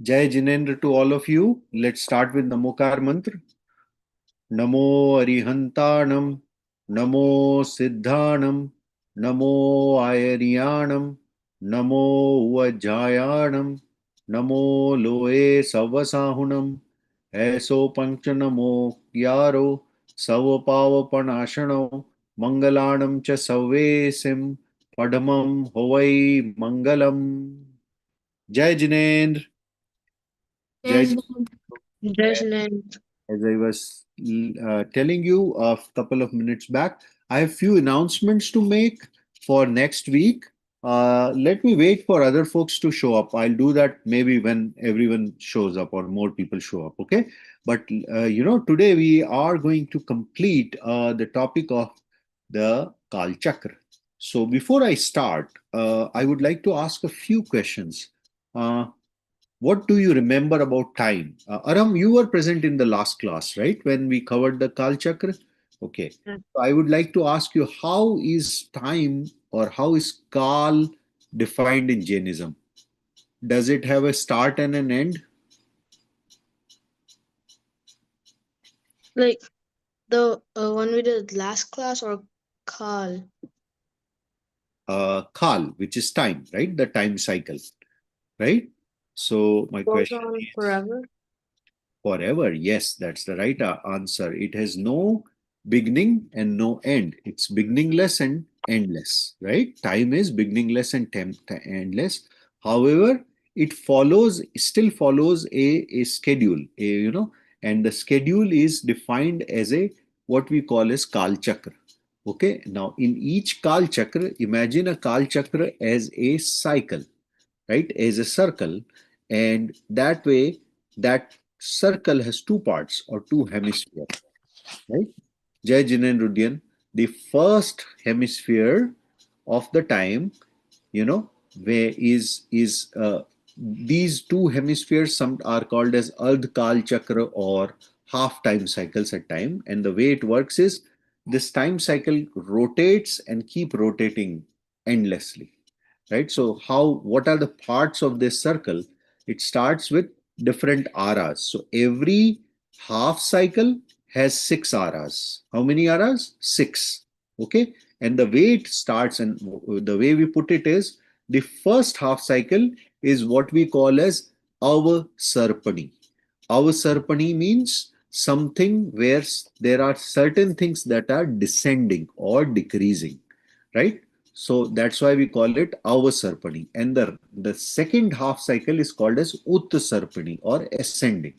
Jai Jinendra to all of you. Let's start with Namokar Mantra. Namo Arihantanam, Namo Siddhanam, Namo Ayariyanam, Namo Vajayanam, Namo Loe Savasahunam, Eso Panchanamo Yaro, Savapava Panashano, Mangalanam Cha Savesim, Padamam Hovai Mangalam. Jai Jinendra. Jai Yes, Jinendra. As I was telling you a couple of minutes back, I have few announcements to make for next week. Let me wait for other folks to show up. I'll do that maybe when everyone shows up or more people show up. Okay. But today we are going to complete the topic of the Kal Chakra. So before I start, I would like to ask a few questions. Uh, what do you remember about time? Aram, you were present in the last class, right? When we covered the Kal Chakra. Okay. So I would like to ask you, how is time or how is Kal defined in Jainism? Does it have a start and an end? like the one we did last class or call. Kal, which is time, right? The time cycle, right? So my Goes question on is, forever. forever. Yes, that's the right answer. It has no beginning and no end. It's beginningless and endless, right? Time is beginningless and endless. However, it still follows a schedule, and the schedule is defined as a what we call as Kal Chakra. Okay, now in each Kal Chakra, imagine a Kal Chakra as a cycle, right, as a circle, and that way that circle has two parts or two hemispheres, right? Jai Jinendrudian, the first hemisphere of the time, where is these two hemispheres some are called as Ardh Kal Chakra or half time cycles at time, and the way it works is this time cycle rotates and keep rotating endlessly, right? So what are the parts of this circle? It starts with different aras. So every half cycle has six aras. How many aras? Six. Okay. And the way it starts and the way we put it is the first half cycle is what we call as Avasarpani. Avasarpani means something where there are certain things that are descending or decreasing, right? So that's why we call it Avasarpani. And the second half cycle is called as Uttasarpani or ascending.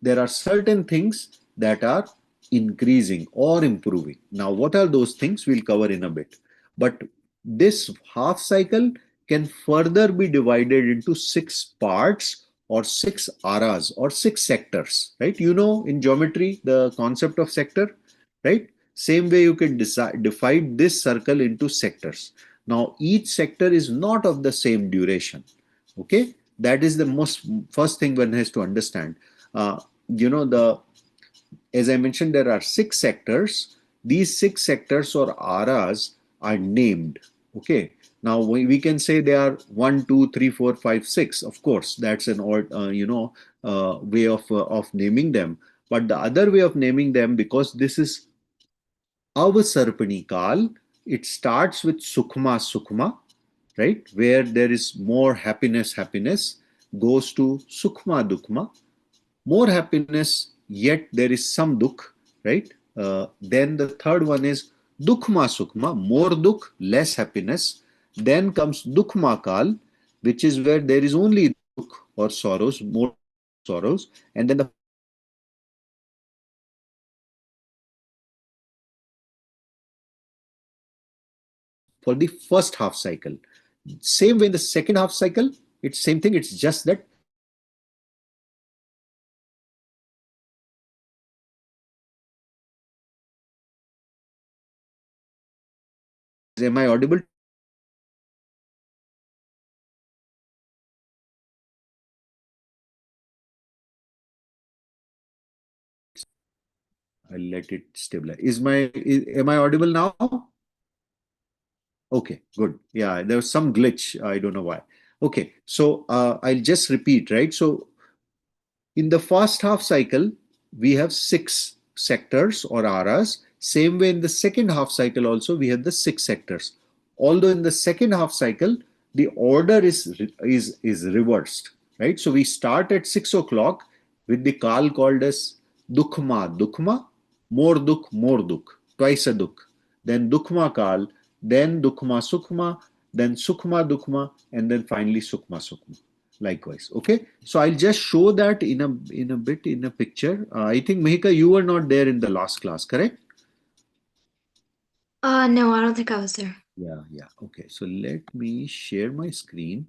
There are certain things that are increasing or improving. Now, what are those things? We'll cover in a bit. But this half cycle can further be divided into six parts or six aras or six sectors, right? You know, in geometry, the concept of sector, right? Same way you can divide this circle into sectors. Now, each sector is not of the same duration. Okay, that is the most first thing one has to understand. Uh, the as I mentioned, there are six sectors. These six sectors or aras are named. Okay. Now we can say they are 1, 2, 3, 4, 5, 6. Of course, that's an odd, way of naming them. But the other way of naming them, because this is Avasarpani Kal, it starts with Sukhma Sukhma, right? Where there is more happiness, goes to Sukhma Dukhma, more happiness, yet there is some dukh, right? Then the third one is dukhma sukhma, more dukh, less happiness. Then comes dukhma kal, which is where there is only dukh or sorrows, more sorrows. And then the for the first half cycle. Same way in the second half cycle, it's same thing. It's just that am I audible? I'll let it stabilize. Am I audible now? Okay, good. Yeah, there was some glitch. I don't know why. Okay, so I'll just repeat, right? So In the first half cycle, we have six sectors or aras. Same way in the second half cycle also we have the six sectors. Although in the second half cycle the order is reversed, right? So we start at 6 o'clock with the kal called as Dukhma, more dukh, twice a dukh. Then Dukhma kal, then Dukhma Sukhma, then Sukhma Dukhma, and then finally Sukhma. Likewise, okay. So I'll just show that in a bit in a picture. I think Mehika, you were not there in the last class, correct? No, I don't think I was there. Yeah. Okay. So let me share my screen.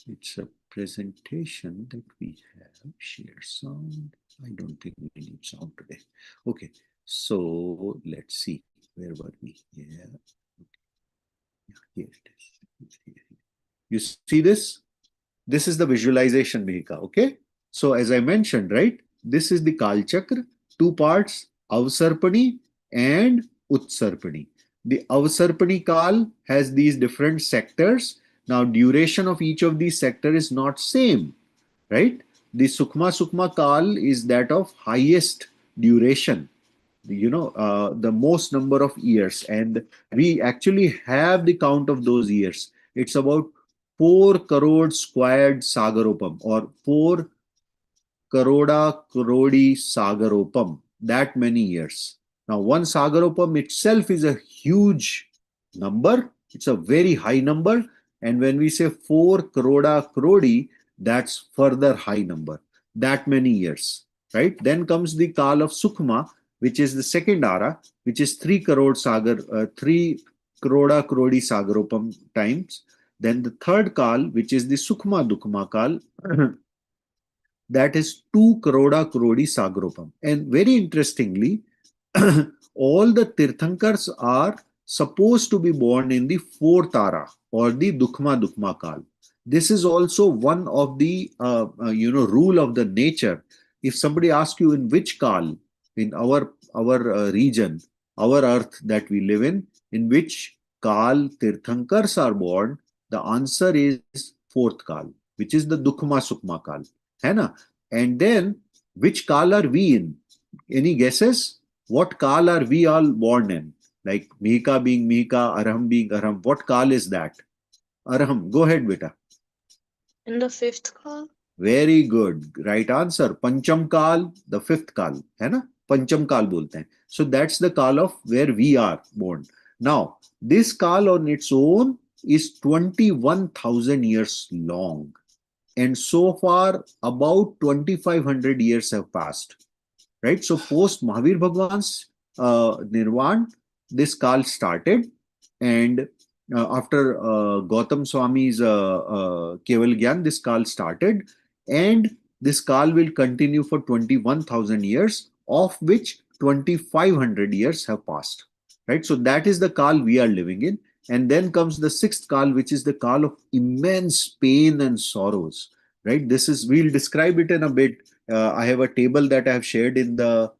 It's a presentation that we have. Share sound. I don't think we need sound today. Okay. So let's see. Where were we? Yeah, here it is. You see this? This is the visualization, Mehika. Okay. So as I mentioned, right, this is the Kal Chakra, two parts, Avsarpani and Utsarpani. The Avsarpani Kal has these different sectors. Now, duration of each of these sectors is not same, right? The Sukma Kal is that of highest duration, the most number of years, and we actually have the count of those years. It's about 4 crore squared sagaropam, or 4 Karoda Karodi Sagaropam, that many years. Now, one Sagaropam itself is a huge number, it's a very high number. And when we say 4 Karoda Karodi, that's further high number, that many years, right? Then comes the Kal of Sukhma, which is the second Ara, which is 3 Karoda Karodi Sagaropam times. Then the third Kal, which is the Sukhma Dukhma Kal, that is 2 Karoda Karodi Sagropam. And very interestingly, all the Tirthankars are supposed to be born in the fourth Ara or the Dukhma Kal. This is also one of the rule of the nature. If somebody asks you in which Kal in our region, our earth that we live in which Kal Tirthankars are born, the answer is fourth Kal, which is the Dukhma Kal. है ना? And then which kal are we in? Any guesses? What kal are we all born in? Like Mihika being Mihika, Arham being Arham. What kal is that? Arham, go ahead, beta. In the fifth call? Very good. Right answer. Pancham kal, the fifth kal. है ना? Pancham kal बोलते हैं. So that's the kal of where we are born. Now, this kal on its own is 21,000 years long. And so far, about 2,500 years have passed, right? So post Mahavir Bhagwan's Nirvan, this Kal started, and after Gautam Swami's Keval Gyan, this Kal started, and this Kal will continue for 21,000 years, of which 2,500 years have passed, right? So that is the Kal we are living in. And then comes the sixth Kal, which is the Kal of immense pain and sorrows, right? This is, we'll describe it in a bit. I have a table that I have shared in the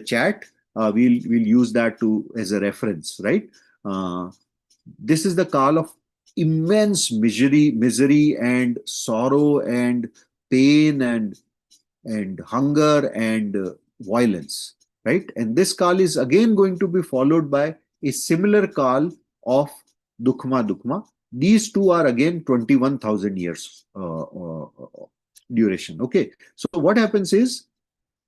chat. We'll use that to as a reference, right? This is the Kal of immense misery and sorrow and pain and hunger and violence, right? And this Kal is again going to be followed by a similar Kal of Dukhma. These two are again 21,000 years duration. Okay, so what happens is,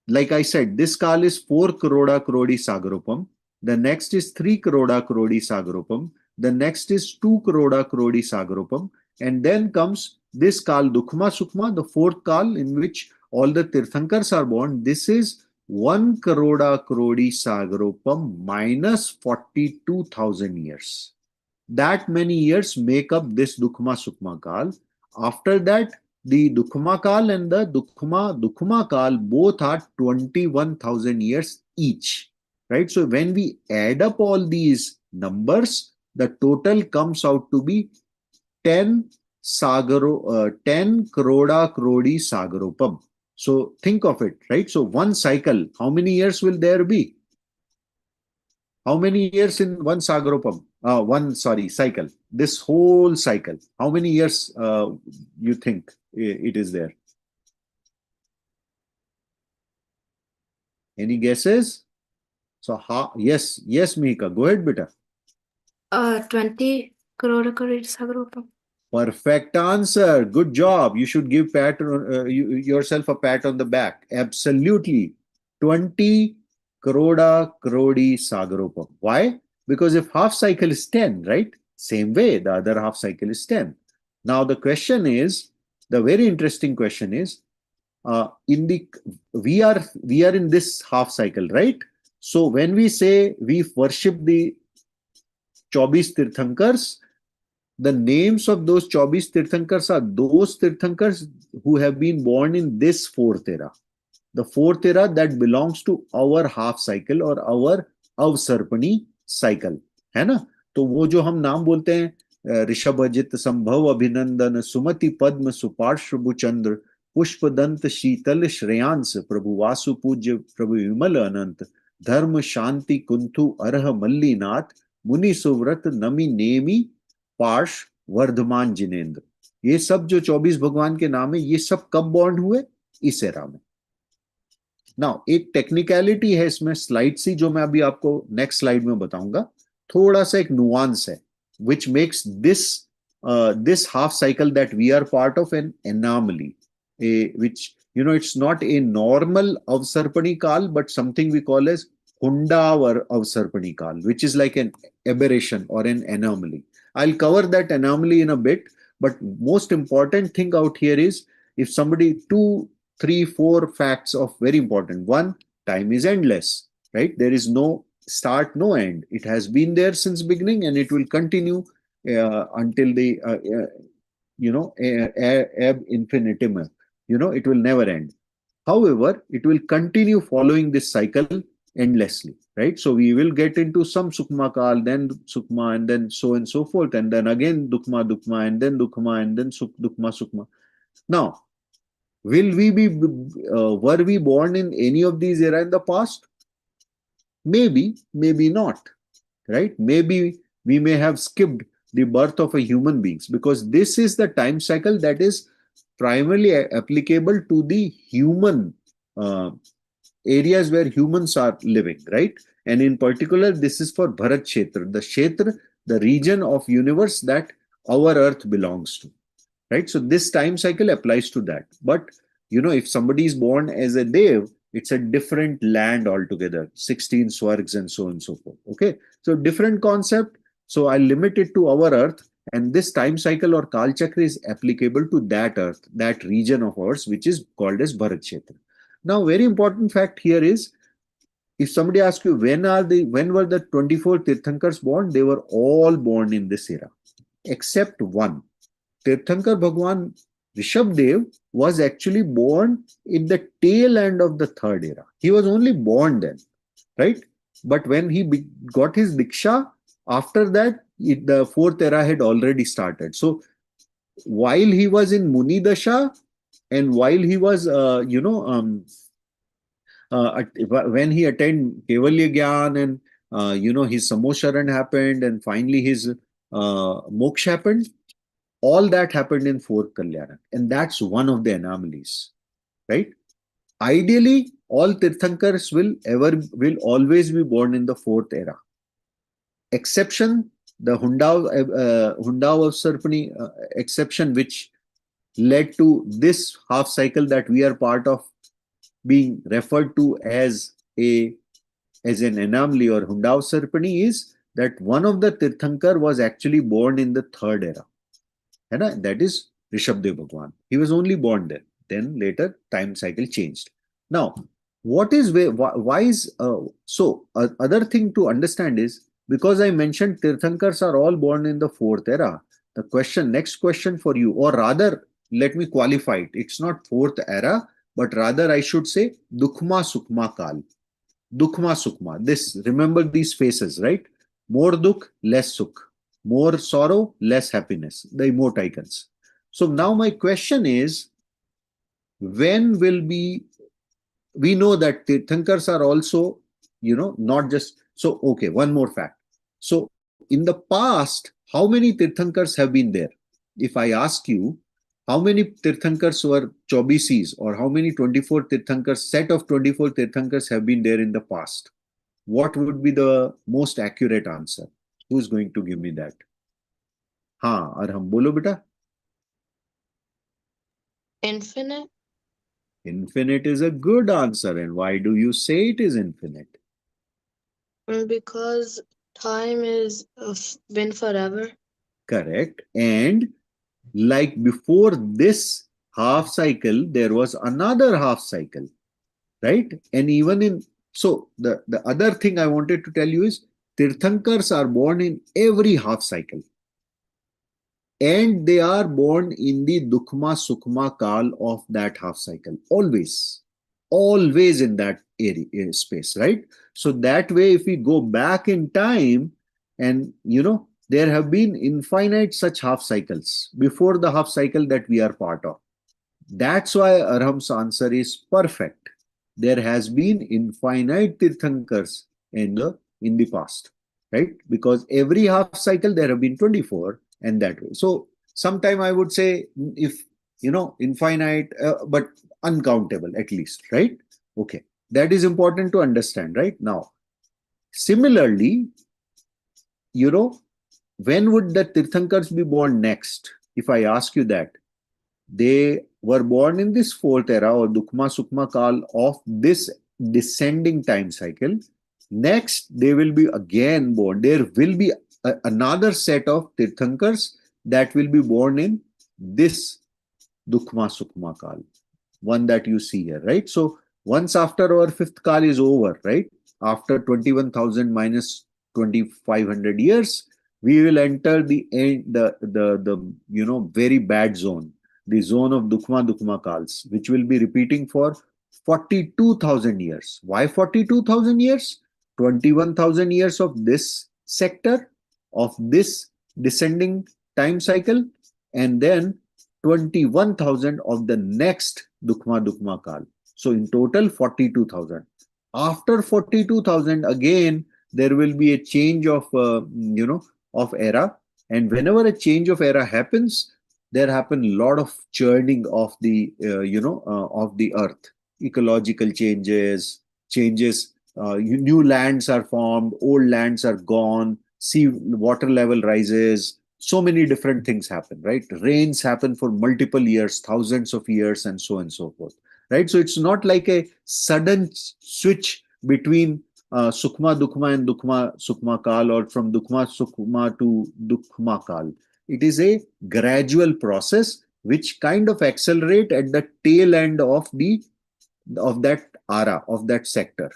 like I said, this Kal is 4 Karoda Karodi Sagaropam. The next is 3 Karoda Karodi Sagaropam. The next is 2 Karoda Karodi Sagaropam. And then comes this Kal Dukhma Sukhma, the fourth Kal in which all the Tirthankars are born. This is 1 Karoda Karodi Sagaropam minus 42,000 years. That many years make up this Dukhma Sukhma Kal. After that, the Dukhma Kal and the Dukhma Kal both are 21,000 years each, right? So when we add up all these numbers, the total comes out to be 10 10 Karoda Karodi Sagaropam. So think of it, right? So one cycle, how many years will there be? How many years in one Sagaropam? Cycle. This whole cycle. How many years you think it is there? Any guesses? So, yes, yes, Mika, go ahead, beta. 20 crore Sagarupam. Perfect answer. Good job. You should give yourself a pat on the back. Absolutely. 20 Kroda Krodi Sagaropam. Why? Because if half cycle is 10, right? Same way, the other half cycle is 10. Now, the very interesting question is, in the we are in this half cycle, right? So when we say we worship the 24 Tirthankars, the names of those 24 Tirthankars are those Tirthankars who have been born in this fourth era. The fourth era that belongs to our half cycle or our अवसर्पणी cycle, है ना? तो वो जो हम नाम बोलते हैं, ऋषभ अजित संभव अभिनंदन सुमति पद्म सुपार्श्व चंद्र पुष्पदंत शीतल श्रेयांस प्रभु वासु पूज्य प्रभु विमल अनंत धर्म शांति कुंथु अरह मल्लीनाथ मुनि सुव्रत नमी नेमी पार्श वर्धमान जिनेन्द्र, ये सब जो 24 भगवान के नाम है, ये सब कब बॉर्न हुए? इस एरा में. नाउ एक टेक्निकलिटी है इसमें स्लाइड सी, जो मैं अभी आपको नेक्स्ट स्लाइड में बताऊंगा. थोड़ा सा एक नुआंस है which makes this half cycle that we are part of an anomaly, which it's not a normal avsarpani kal but something we call as hunda avsarpani kal, which is like an aberration or an anomaly. I'll cover that anomaly in a bit, but most important thing out here is, if somebody, two, three, four facts of very important. One, time is endless, right? There is no start, no end. It has been there since beginning and it will continue until the ab infinitum. It will never end. However, it will continue following this cycle endlessly, right? So we will get into some Sukma Kal, then Sukma, and then so and so forth, and then again Dukma, Dukma, and then Dukma, and then Dukma, Sukma. Now, were we born in any of these era in the past? Maybe, maybe not, right? Maybe we may have skipped the birth of a human beings, because this is the time cycle that is primarily applicable to the human areas where humans are living, right? And in particular, this is for Bharat Kshetra, the region of universe that our earth belongs to, right? So this time cycle applies to that. But if somebody is born as a Dev, it's a different land altogether, 16 swargs and so on and so forth. Okay, so different concept. So I limit it to our earth, and this time cycle or Kal Chakra is applicable to that earth, that region of ours, which is called as Bharat Kshetra. Now, very important fact here is, if somebody asks you when were the 24 Tirthankars born, they were all born in this era, except one. Tirthankar Bhagwan Rishabdev was actually born in the tail end of the third era. He was only born then, right? But when he got his Diksha, after that, the fourth era had already started. So while he was in Muni Dasha, and while he was, when he attained Kevalya Gyan, and his Samosharan happened, and finally his Moksha happened, all that happened in fourth Kalyanak, and that's one of the anomalies, right? Ideally, all Tirthankars will always be born in the fourth era. Exception, the Hundav Sarpani exception, which led to this half cycle that we are part of, being referred to as an anomaly or Hundav Sarpani, is that one of the Tirthankar was actually born in the third era. That is Rishabdev Bhagwan. He was only born there. Then later time cycle changed. Now, what is why is other thing to understand is, because I mentioned Tirthankars are all born in the fourth era. The next question for you, or rather, let me qualify it. It's not fourth era, but rather I should say Dukma Sukma Kal. Dukma Sukma. Remember these phases, right? More Dukh, less Sukh. More sorrow, less happiness, the emoticons. So now my question is, when will we know that Tirthankars are also, not just, so okay, one more fact. So in the past, how many Tirthankars have been there? If I ask you, how many Tirthankars were Chaubisis, or how many 24 Tirthankars, set of 24 Tirthankars have been there in the past? What would be the most accurate answer? Who's going to give me that? हाँ अरहम बोलो बेटा. Infinite? Infinite is a good answer. And why do you say it is infinite? Because time is been forever. Correct. And like before this half cycle, there was another half cycle, right? And even in, so the other thing I wanted to tell you is Tirthankars are born in every half cycle. And they are born in the Dukma Sukma Kal of that half cycle. Always in that area space, right? So that way, if we go back in time, and there have been infinite such half cycles before the half cycle that we are part of. That's why Arham's answer is perfect. There has been infinite Tirthankars in the past, right? Because every half cycle there have been 24, and that way. So sometime I would say, if infinite, but uncountable at least, right? Okay, that is important to understand, right? Now, similarly, when would the Tirthankars be born next? If I ask you that, they were born in this fourth era or Dukma Sukma Kal of this descending time cycle. Next, they will be again born. There will be another set of Tirthankars that will be born in this Dukma Sukma Kal, one that you see here, right? So once after our fifth Kal is over, right? After 21,000 minus 2,500 years, we will enter the end, the very bad zone, the zone of Dukma Dukma Kals, which will be repeating for 42,000 years. Why 42,000 years? 21,000 years of this sector, of this descending time cycle, and then 21,000 of the next Dukma Dukma Kal. So in total 42,000. After 42,000, again there will be a change of era, and whenever a change of era happens, there happen a lot of churning of the of the earth. Ecological changes, new lands are formed, old lands are gone, sea water level rises, so many different things happen, right? Rains happen for multiple years, thousands of years, and so on and so forth, right? So it's not like a sudden switch between Sukma Dukma and Dukma Sukma Kal, or from Dukma Sukma to Dukma Kal. It is a gradual process which kind of accelerate at the tail end of that ara, of that sector,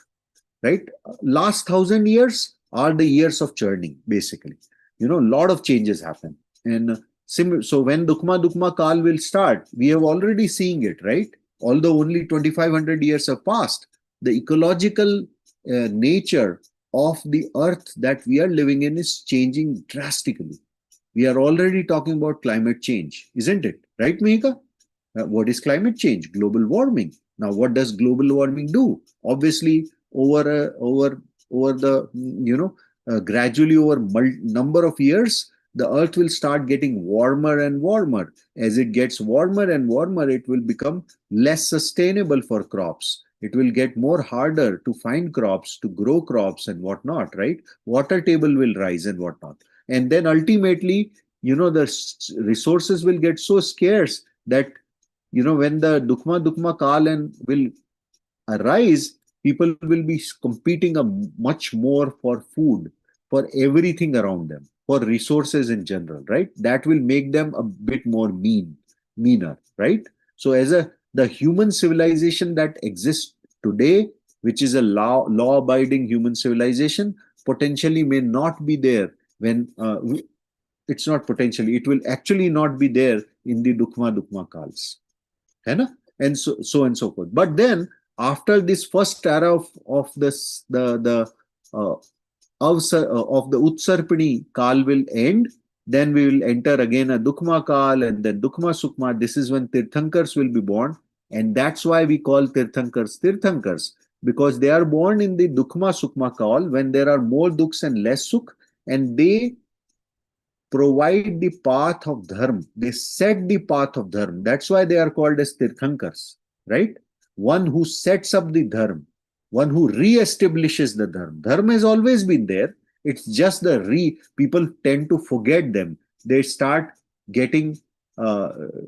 right? Last 1,000 years are the years of churning, basically. A lot of changes happen. And so when Dukma Dukma Kal will start, we have already seeing it, right? Although only 2,500 years have passed, the ecological nature of the earth that we are living in is changing drastically. We are already talking about climate change, isn't it? Right, Mehika? What is climate change? Global warming. Now, what does global warming do? Obviously, over the gradually over number of years, the earth will start getting warmer and warmer. As it gets warmer and warmer, it will become less sustainable for crops. It will get more harder to find crops, to grow crops and whatnot, right? Water table will rise and whatnot. And then ultimately, the resources will get so scarce that when the Dukma Dukma Kal and will arise, people will be competing a much more for food, for everything around them, for resources in general, right? That will make them a bit more meaner, right? So as the human civilization that exists today, which is a law-abiding human civilization, potentially may not be there when it's not potentially, it will actually not be there in the Dukma Dukma Kals. है ना? And so and so forth. But then after this first era of this the of the Utsarpini Kal will end, then we will enter again a Dukma Kal and then Dukma Sukma. This is when Tirthankars will be born, and that's why we call Tirthankars, because they are born in the Dukma Sukma Kal when there are more Duks and less Sukh, and they provide the path of dharma. They set the path of dharma. That's why they are called as Tirthankars, right? One who sets up the dharma, one who re-establishes the dharma. Dharma has always been there. It's just people tend to forget them. They start getting, too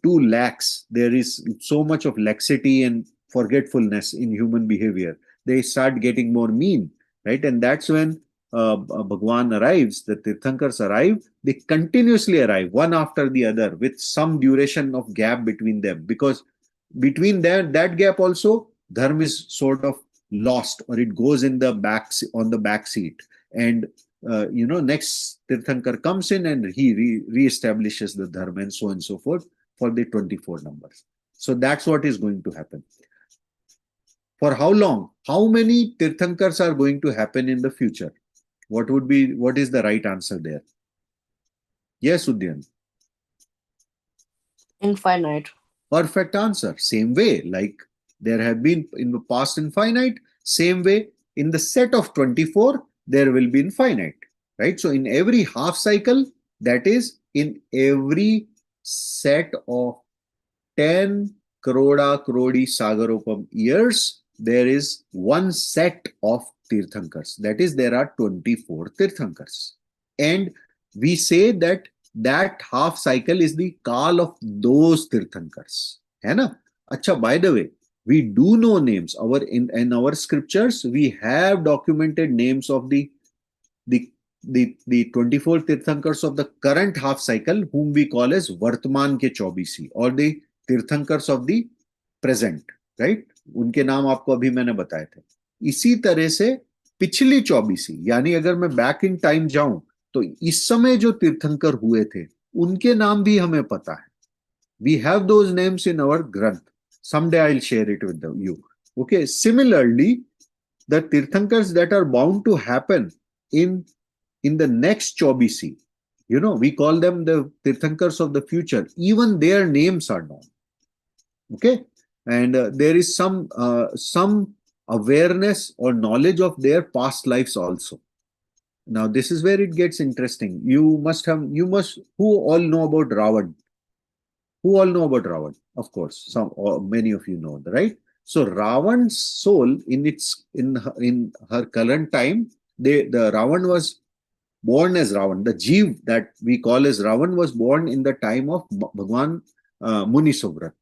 lax. There is so much of laxity and forgetfulness in human behavior. They start getting more mean, right? And that's when Bhagwan arrives, the Tirthankars arrive, they continuously arrive one after the other with some duration of gap between them, because between that gap also, dharma is sort of lost, or it goes in the on the back seat. And next Tirthankar comes in and he re-establishes the dharma, and so on and so forth, for the 24 numbers. So that's what is going to happen. For how long? How many Tirthankars are going to happen in the future? What is the right answer there? Yes, Udyan. Infinite. Perfect answer. Same way, like there have been in the past infinite, same way in the set of 24, there will be infinite, right? So in every half cycle, that is in every set of 10 Kroda Krodi Sagarupam years, there is one set of Tirthankars. That is, there are 24 Tirthankars. And we say that half cycle is the Kal of those Tirthankars. Hai na? Acha, by the way, we do know names. In our scriptures, we have documented names of the 24 Tirthankars of the current half cycle, whom we call as Vartman ke Chaubisi, or the Tirthankars of the present, right? उनके नाम आपको अभी मैंने बताए थे. इसी तरह से पिछली 24, यानी अगर मैं बैक इन टाइम जाऊं तो इस समय जो तीर्थंकर हुए थे उनके नाम भी हमें पता है. We have those names in our Granth. Someday I'll share it with you. Okay. Similarly, the Tirthankars that are bound to happen in the next 24, we call them the Tirthankars of the future. Even their names are known. Okay. And there is some awareness or knowledge of their past lives also. Now, this is where it gets interesting. Who all know about Ravan? Who all know about Ravan? Of course, many of you know, right? So Ravan's soul in her current time, the Ravan was born as Ravan. The Jeev that we call as Ravan was born in the time of Bhagwan Muni Subrat.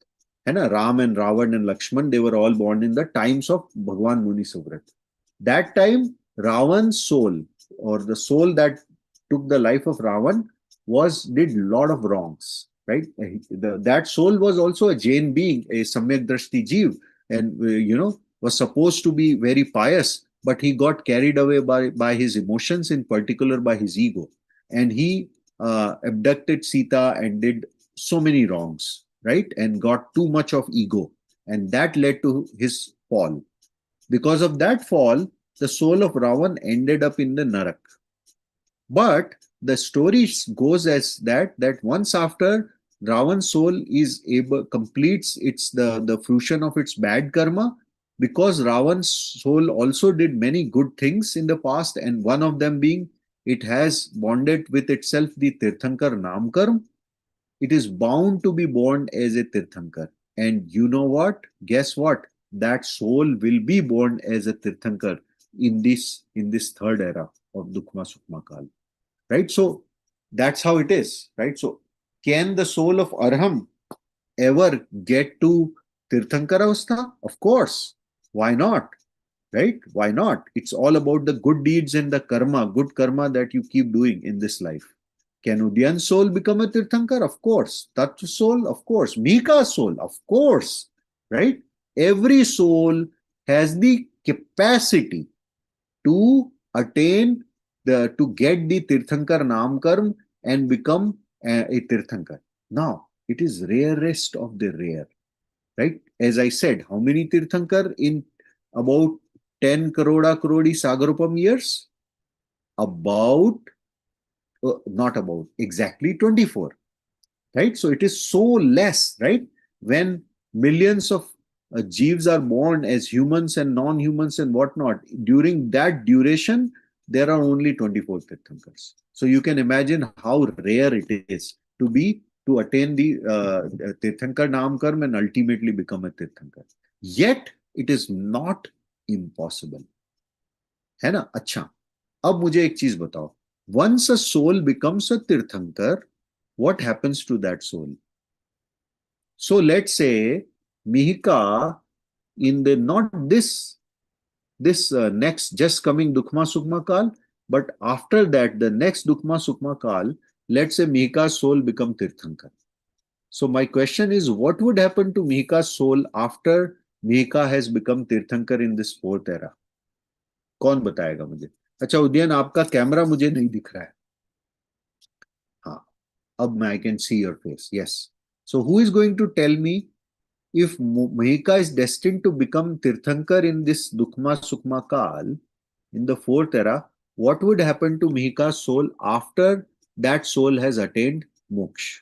Ram and Ravan and Lakshman, they were all born in the times of Bhagwan Muni Subrat. That time, Ravan's soul, or the soul that took the life of Ravan, did a lot of wrongs, right? That soul was also a Jain being, a Samyak Drashti Jeev, and was supposed to be very pious, but he got carried away by his emotions, in particular by his ego, and he abducted Sita and did so many wrongs, right? And got too much of ego, and that led to his fall. Because of that fall, the soul of Ravan ended up in the Narak. But the story goes as that once after Ravan's soul completes the fruition of its bad karma, because Ravan's soul also did many good things in the past, and one of them being it has bonded with itself the Tirthankar Namkarm. It is bound to be born as a Tirthankar. And you know what? Guess what? That soul will be born as a Tirthankar in this third era of Dukma Sukma Kal. Right? So that's how it is. Right? So can the soul of Arham ever get to Tirthankar Avastha? Of course. Why not? Right? Why not? It's all about the good deeds and the good karma that you keep doing in this life. Can Udyan's soul become a Tirthankar? Of course. Tat's soul? Of course. Mika's soul? Of course. Right? Every soul has the capacity to attain to get the Tirthankar Namkarm and become a Tirthankar. Now, it is rarest of the rare. Right? As I said, how many Tirthankar in about 10 Karoda Krodi Sagarupam years? Exactly 24, right? So it is so less, right? When millions of jeeves are born as humans and non-humans and whatnot, during that duration, there are only 24 Tirthankars. So you can imagine how rare it is to attain the Tirthankar Namkar and ultimately become a Tirthankar. Yet it is not impossible. है ना? अच्छा, अब मुझे एक चीज बताओ. Once a soul becomes a Tirthankar, what happens to that soul? So let's say Mihika, in the not this next just coming Dukma Sukma Kal, but after that the next Dukma Sukma Kal, let's say Mihika's soul become Tirthankar. So my question is, what would happen to Mihika's soul after Mihika has become Tirthankar in this fourth era? कौन बताएगा मुझे? अच्छा उदयन, आपका camera मुझे नहीं दिख रहा है. हाँ, अब मैं I can see your face. Yes. So who is going to tell me if Mahika is destined to become Tirthankar in this Dukma Sukma Kal, in the fourth era, what would happen to Mahika's soul after that soul has attained moksha?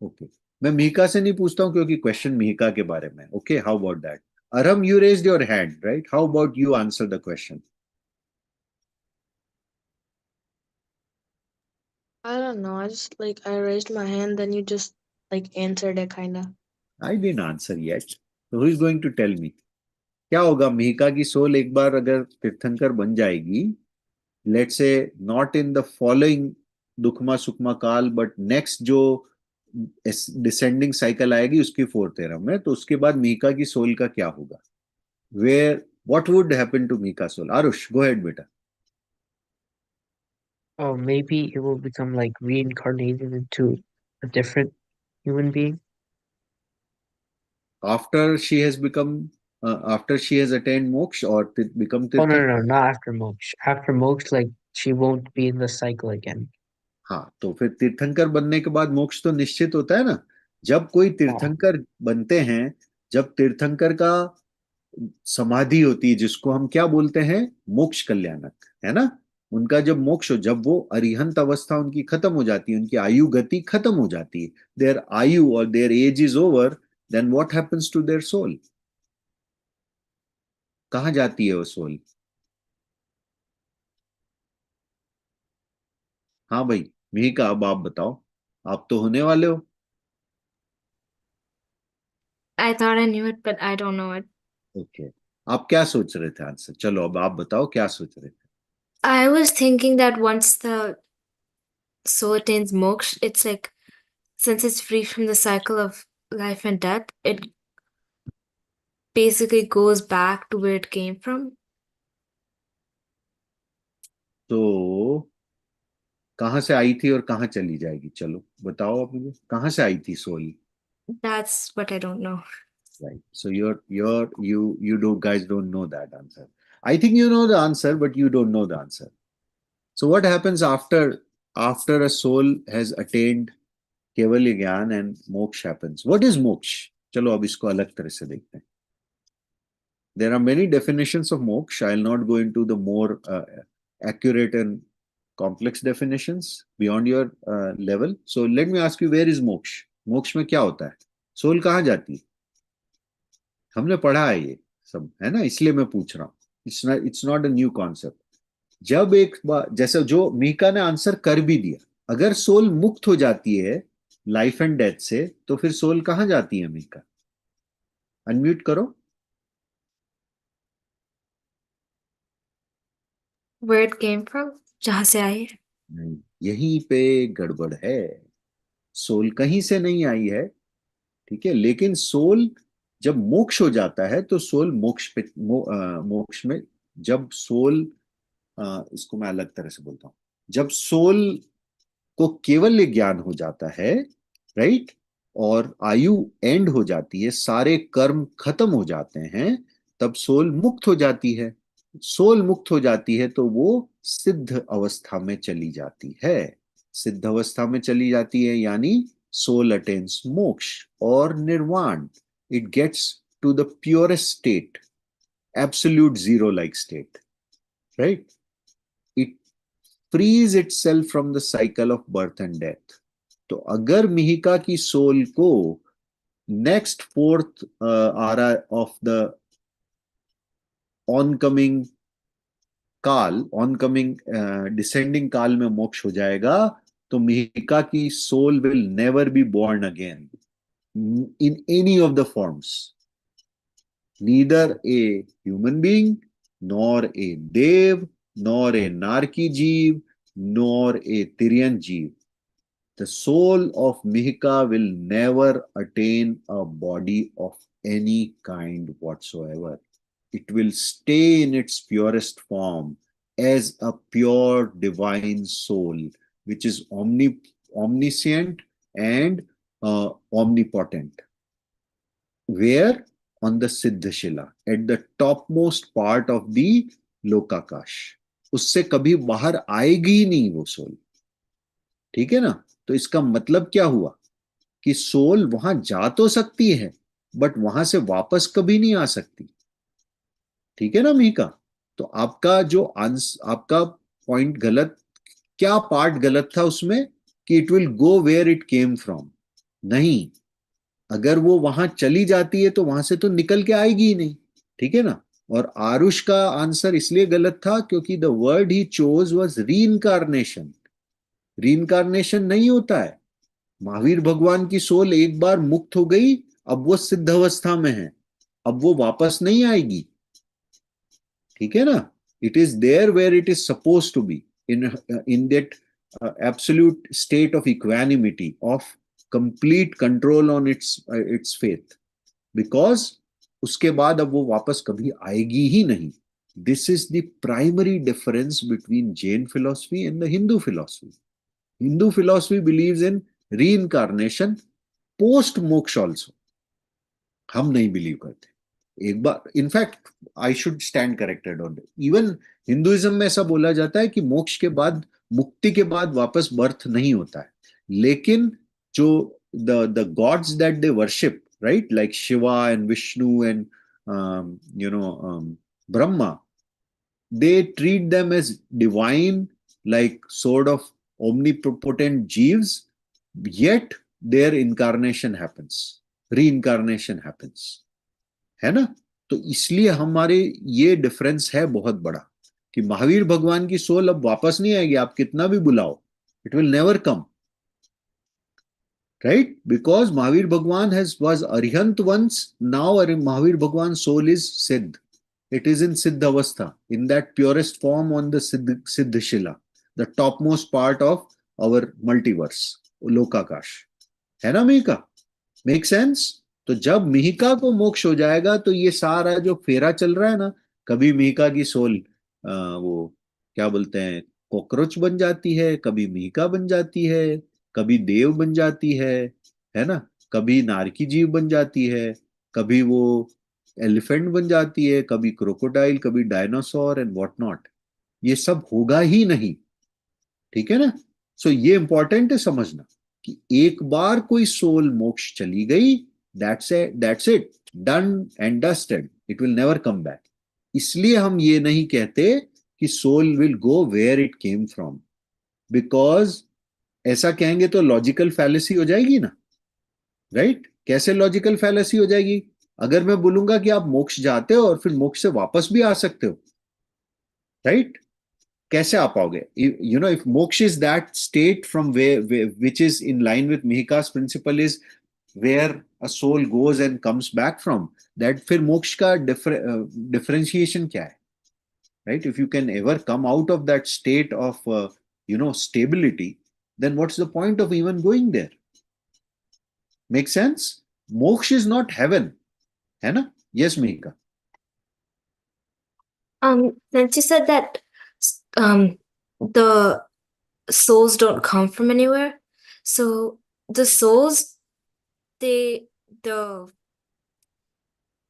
Okay. मैं मिहिका से नहीं पूछता हूं क्योंकि question Mihika के बारे में. Okay, how about that? अरम, you raised your hand, right? How about you answer the question? I don't know. I just I raised my hand, then you just answered it kinda. I didn't answer yet. So who is going to tell me? क्या होगा मिहिका की soul एक बार अगर तीर्थंकर बन जाएगी, let's say not in the following dukhma sukhma kaal, but next जो descending cycle आएगी उसकी फोर्थ एरा में, तो उसके बाद मिहिका की सोल का क्या होगा? Where what would happen to Mihika soul? Aarush, go ahead बेटा. Oh, maybe it will become reincarnated into a different human being. After she has become, after she has attained moksha or become Oh, no, tirthankar? no, not after moksha. After moksha, she won't be in the cycle again. हाँ, तो फिर तीर्थंकर बनने के बाद मोक्ष तो निश्चित होता है ना. जब कोई तीर्थंकर बनते हैं, जब तीर्थंकर का समाधि होती है, जिसको हम क्या बोलते हैं? मोक्ष कल्याणक, है ना. उनका जब मोक्ष हो, जब वो अरिहंत अवस्था उनकी खत्म हो जाती है, उनकी आयु गति खत्म हो जाती है, देयर आयु और their age is over, then what happens to their soul? कहाँ जाती है वो सोल? हाँ भाई मिहिका, अब आप बताओ, आप तो होने वाले हो. I thought I knew it, but I don't know it. Okay, आप क्या सोच रहे थे आंसर? चलो अब आप बताओ क्या सोच रहे थे. I was thinking that once the soul attains moksha, it's since it's free from the cycle of life and death, it basically goes back to where it came from. तो कहाँ से आई थी और कहाँ चली जाएगी? चलो बताओ आप मुझे, कहाँ से आई थी soul? That's what I don't know. Right. So you do guys don't know that answer. I think you know the answer, but you don't know the answer. So what happens after a soul has attained केवल ज्ञान and moksha happens? What is moksha? चलो अब इसको अलग तरह से देखते हैं. There are many definitions of moksha. I'll not go into the more accurate and complex definitions beyond your level. So let me ask you, where is moksha? मोक्ष में क्या होता है? सोल कहाँ जाती है? हमने पढ़ा है ये सब, है ना, इसलिए मैं पूछ रहा हूँ. It's not a new concept. जब एक बार, जैसे जो मीका ने आंसर कर भी दिया, अगर सोल मुक्त हो जाती है लाइफ एंड डेथ से, तो फिर सोल कहाँ जाती है मीका? अनम्यूट करो. Where it came from? जहाँ से आई है. नहीं, यहीं पे गड़बड़ है. सोल कहीं से नहीं आई है, ठीक है, लेकिन सोल जब मोक्ष हो जाता है तो सोल मोक्ष में, जब सोल, इसको मैं अलग तरह से बोलता हूं, जब सोल को केवल ज्ञान हो जाता है, राइट, और आयु एंड हो जाती है, सारे कर्म खत्म हो जाते हैं, तब सोल मुक्त हो जाती है. सोल मुक्त हो जाती है तो वो सिद्ध अवस्था में चली जाती है. सिद्ध अवस्था में चली जाती है यानी soul attains moksha or nirvana. It gets to the purest state, absolute zero like state, right? It frees itself from the cycle of birth and death. तो अगर मिहिका की सोल को next fourth ara of the oncoming kaal, on coming descending kaal में मोक्ष हो जाएगा, तो मिहिका की soul will never be born again in any of the forms, neither a human being, nor a dev, nor a naraki jeev, nor ए तिर्यन जीव. The soul of Mihika will never attain a body of any kind whatsoever. It will stay in its purest form as a pure divine soul, which is omniscient and omnipotent. Where? On the Siddhashila, at the topmost part of the Lokakash. उससे कभी बाहर आएगी ही नहीं वो soul. ठीक है ना? तो इसका मतलब क्या हुआ कि सोल वहां जा तो सकती है, बट वहां से वापस कभी नहीं आ सकती. ठीक है ना मीका? तो आपका जो आपका पॉइंट गलत, क्या पार्ट गलत था उसमें, कि it will go where it came from. नहीं, अगर वो वहां चली जाती है तो वहां से तो निकल के आएगी ही नहीं. ठीक है ना? और आरुष का आंसर इसलिए गलत था क्योंकि the word he chose was reincarnation. Reincarnation नहीं होता है. महावीर भगवान की सोल एक बार मुक्त हो गई, अब वो सिद्ध अवस्था में है, अब वो वापस नहीं आएगी. ठीक है ना? It is there where it is suppose to be, in that absolute state of equanimity, of complete control on its faith, because उसके बाद अब वो वापस कभी आएगी ही नहीं. This is the primary difference between Jain philosophy and the Hindu philosophy. Hindu philosophy believes in reincarnation post moksha also. हम नहीं बिलीव करते. एक बार, in fact I should stand corrected on it. Even Hinduism में ऐसा बोला जाता है कि मोक्ष के बाद, मुक्ति के बाद वापस बर्थ नहीं होता है. लेकिन जो the gods that they worship, right, like Shiva and Vishnu and Brahma, they treat them as divine, like sort of omnipotent jeeves, yet their incarnation happens, reincarnation happens. है ना? तो इसलिए हमारे ये डिफरेंस है बहुत बड़ा, कि महावीर भगवान की सोल अब वापस नहीं आएगी, आप कितना भी बुलाओ, it will never come. Right? Because Mahavir Bhagwan was Arihant once, now Mahavir Bhagwan's soul is Siddh. It is in Siddhavastha, in that purest form on the Siddhashila, the topmost part of our multiverse, Lokakash. है ना Mihika? Make sense? तो जब मिहिका को मोक्ष हो जाएगा तो ये सारा जो फेरा चल रहा है ना, कभी मिहिका की सोल वो क्या बोलते हैं, कॉकरोच बन जाती है, कभी मिहिका बन जाती है, कभी देव बन जाती है ना? कभी नारकी जीव बन जाती है, कभी वो एलिफेंट बन जाती है, कभी क्रोकोडाइल, कभी डायनासोर एंड व्हाट नॉट. ये सब होगा ही नहीं. ठीक है ना? सो ये इंपॉर्टेंट है समझना कि एक बार कोई सोल मोक्ष चली गई, that's it, done and dusted, it will never come back. इसलिए हम ये नहीं कहते कि soul will go where it came from, because ऐसा कहेंगे तो लॉजिकल फैलेसी हो जाएगी ना. राइट? कैसे लॉजिकल फैलेसी हो जाएगी? अगर मैं बोलूंगा कि आप मोक्ष जाते हो और फिर मोक्ष से वापस भी आ सकते हो, राइट? कैसे आ पाओगे? You know, if moksha is that state from which is in line with Mihika's principle, is where a soul goes and comes back from that, फिर मोक्ष का डिफरेंशिएशन क्या है? Right? If you can ever come out of that state of stability, then what's the point of even going there? Make sense? Moksha is not heaven. है ना? Yes, Mihika. Since you said that the souls don't come from anywhere, so the souls,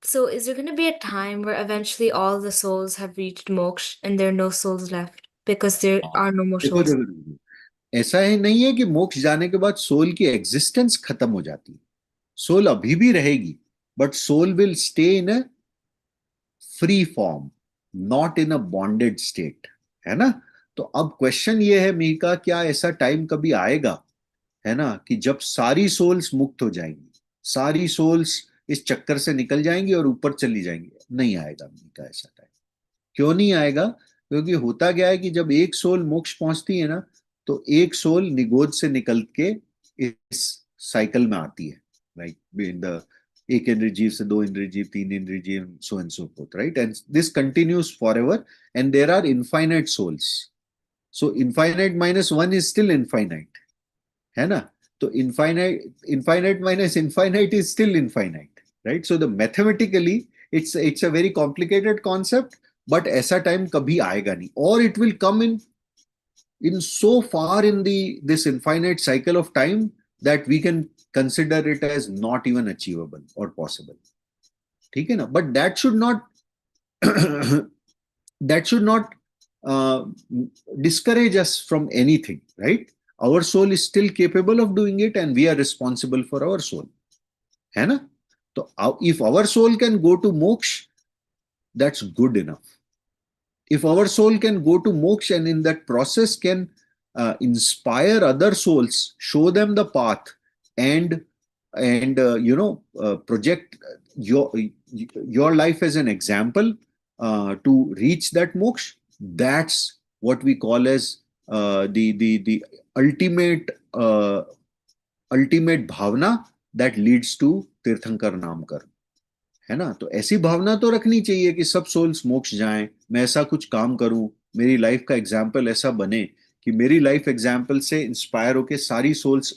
so is there going to be a time where eventually all the souls have reached moksha and there are no souls left because there are no more देखो souls? देखो, ऐसा ही नहीं है कि मोक्ष जाने के बाद सोल की एग्जिस्टेंस खत्म हो जाती है. सोल अभी भी रहेगी, but soul will stay in a free form, not in a bonded state. है ना? तो अब क्वेश्चन ये है मीका, क्या ऐसा टाइम कभी आएगा, है ना, कि जब सारी सोल्स मुक्त हो जाएंगी, सारी सोल्स इस चक्कर से निकल जाएंगी और ऊपर चली जाएंगी? नहीं आएगा मीका ऐसा टाइम. क्यों नहीं आएगा? क्योंकि होता क्या है कि जब एक सोल मोक्ष पहुंचती है ना, तो एक सोल निगोद से निकल के इस साइकिल में आती है, लाइक इन द एक इंद्रजीव से दो इंद्रजीव, तीन इंद्रजीव, so and so forth, right? And this continues forever, and there are infinite souls. So infinite minus one is still infinite, है ना? तो infinite minus infinite is still infinite, right? So the mathematically it's a very complicated concept, but ऐसा time कभी आएगा नहीं, और it will come in so far in this infinite cycle of time that we can consider it as not even achievable or possible. ठीक है ना? But that should not that should not uh, discourage us from anything, right? Our soul is still capable of doing it, and we are responsible for our soul, है ना? तो if our soul can go to moksha, that's good enough. If our soul can go to moksha and in that process can inspire other souls, show them the path, and project your life as an example to reach that moksha, that's what we call as the ultimate ultimate bhavna that leads to tirthankar namkar. है ना? तो ऐसी भावना तो रखनी चाहिए कि सब souls मोक्ष जाएं, मैं ऐसा कुछ काम करूं, मेरी लाइफ का एग्जाम्पल ऐसा बने कि मेरी लाइफ एग्जाम्पल से इंस्पायर होके सारी souls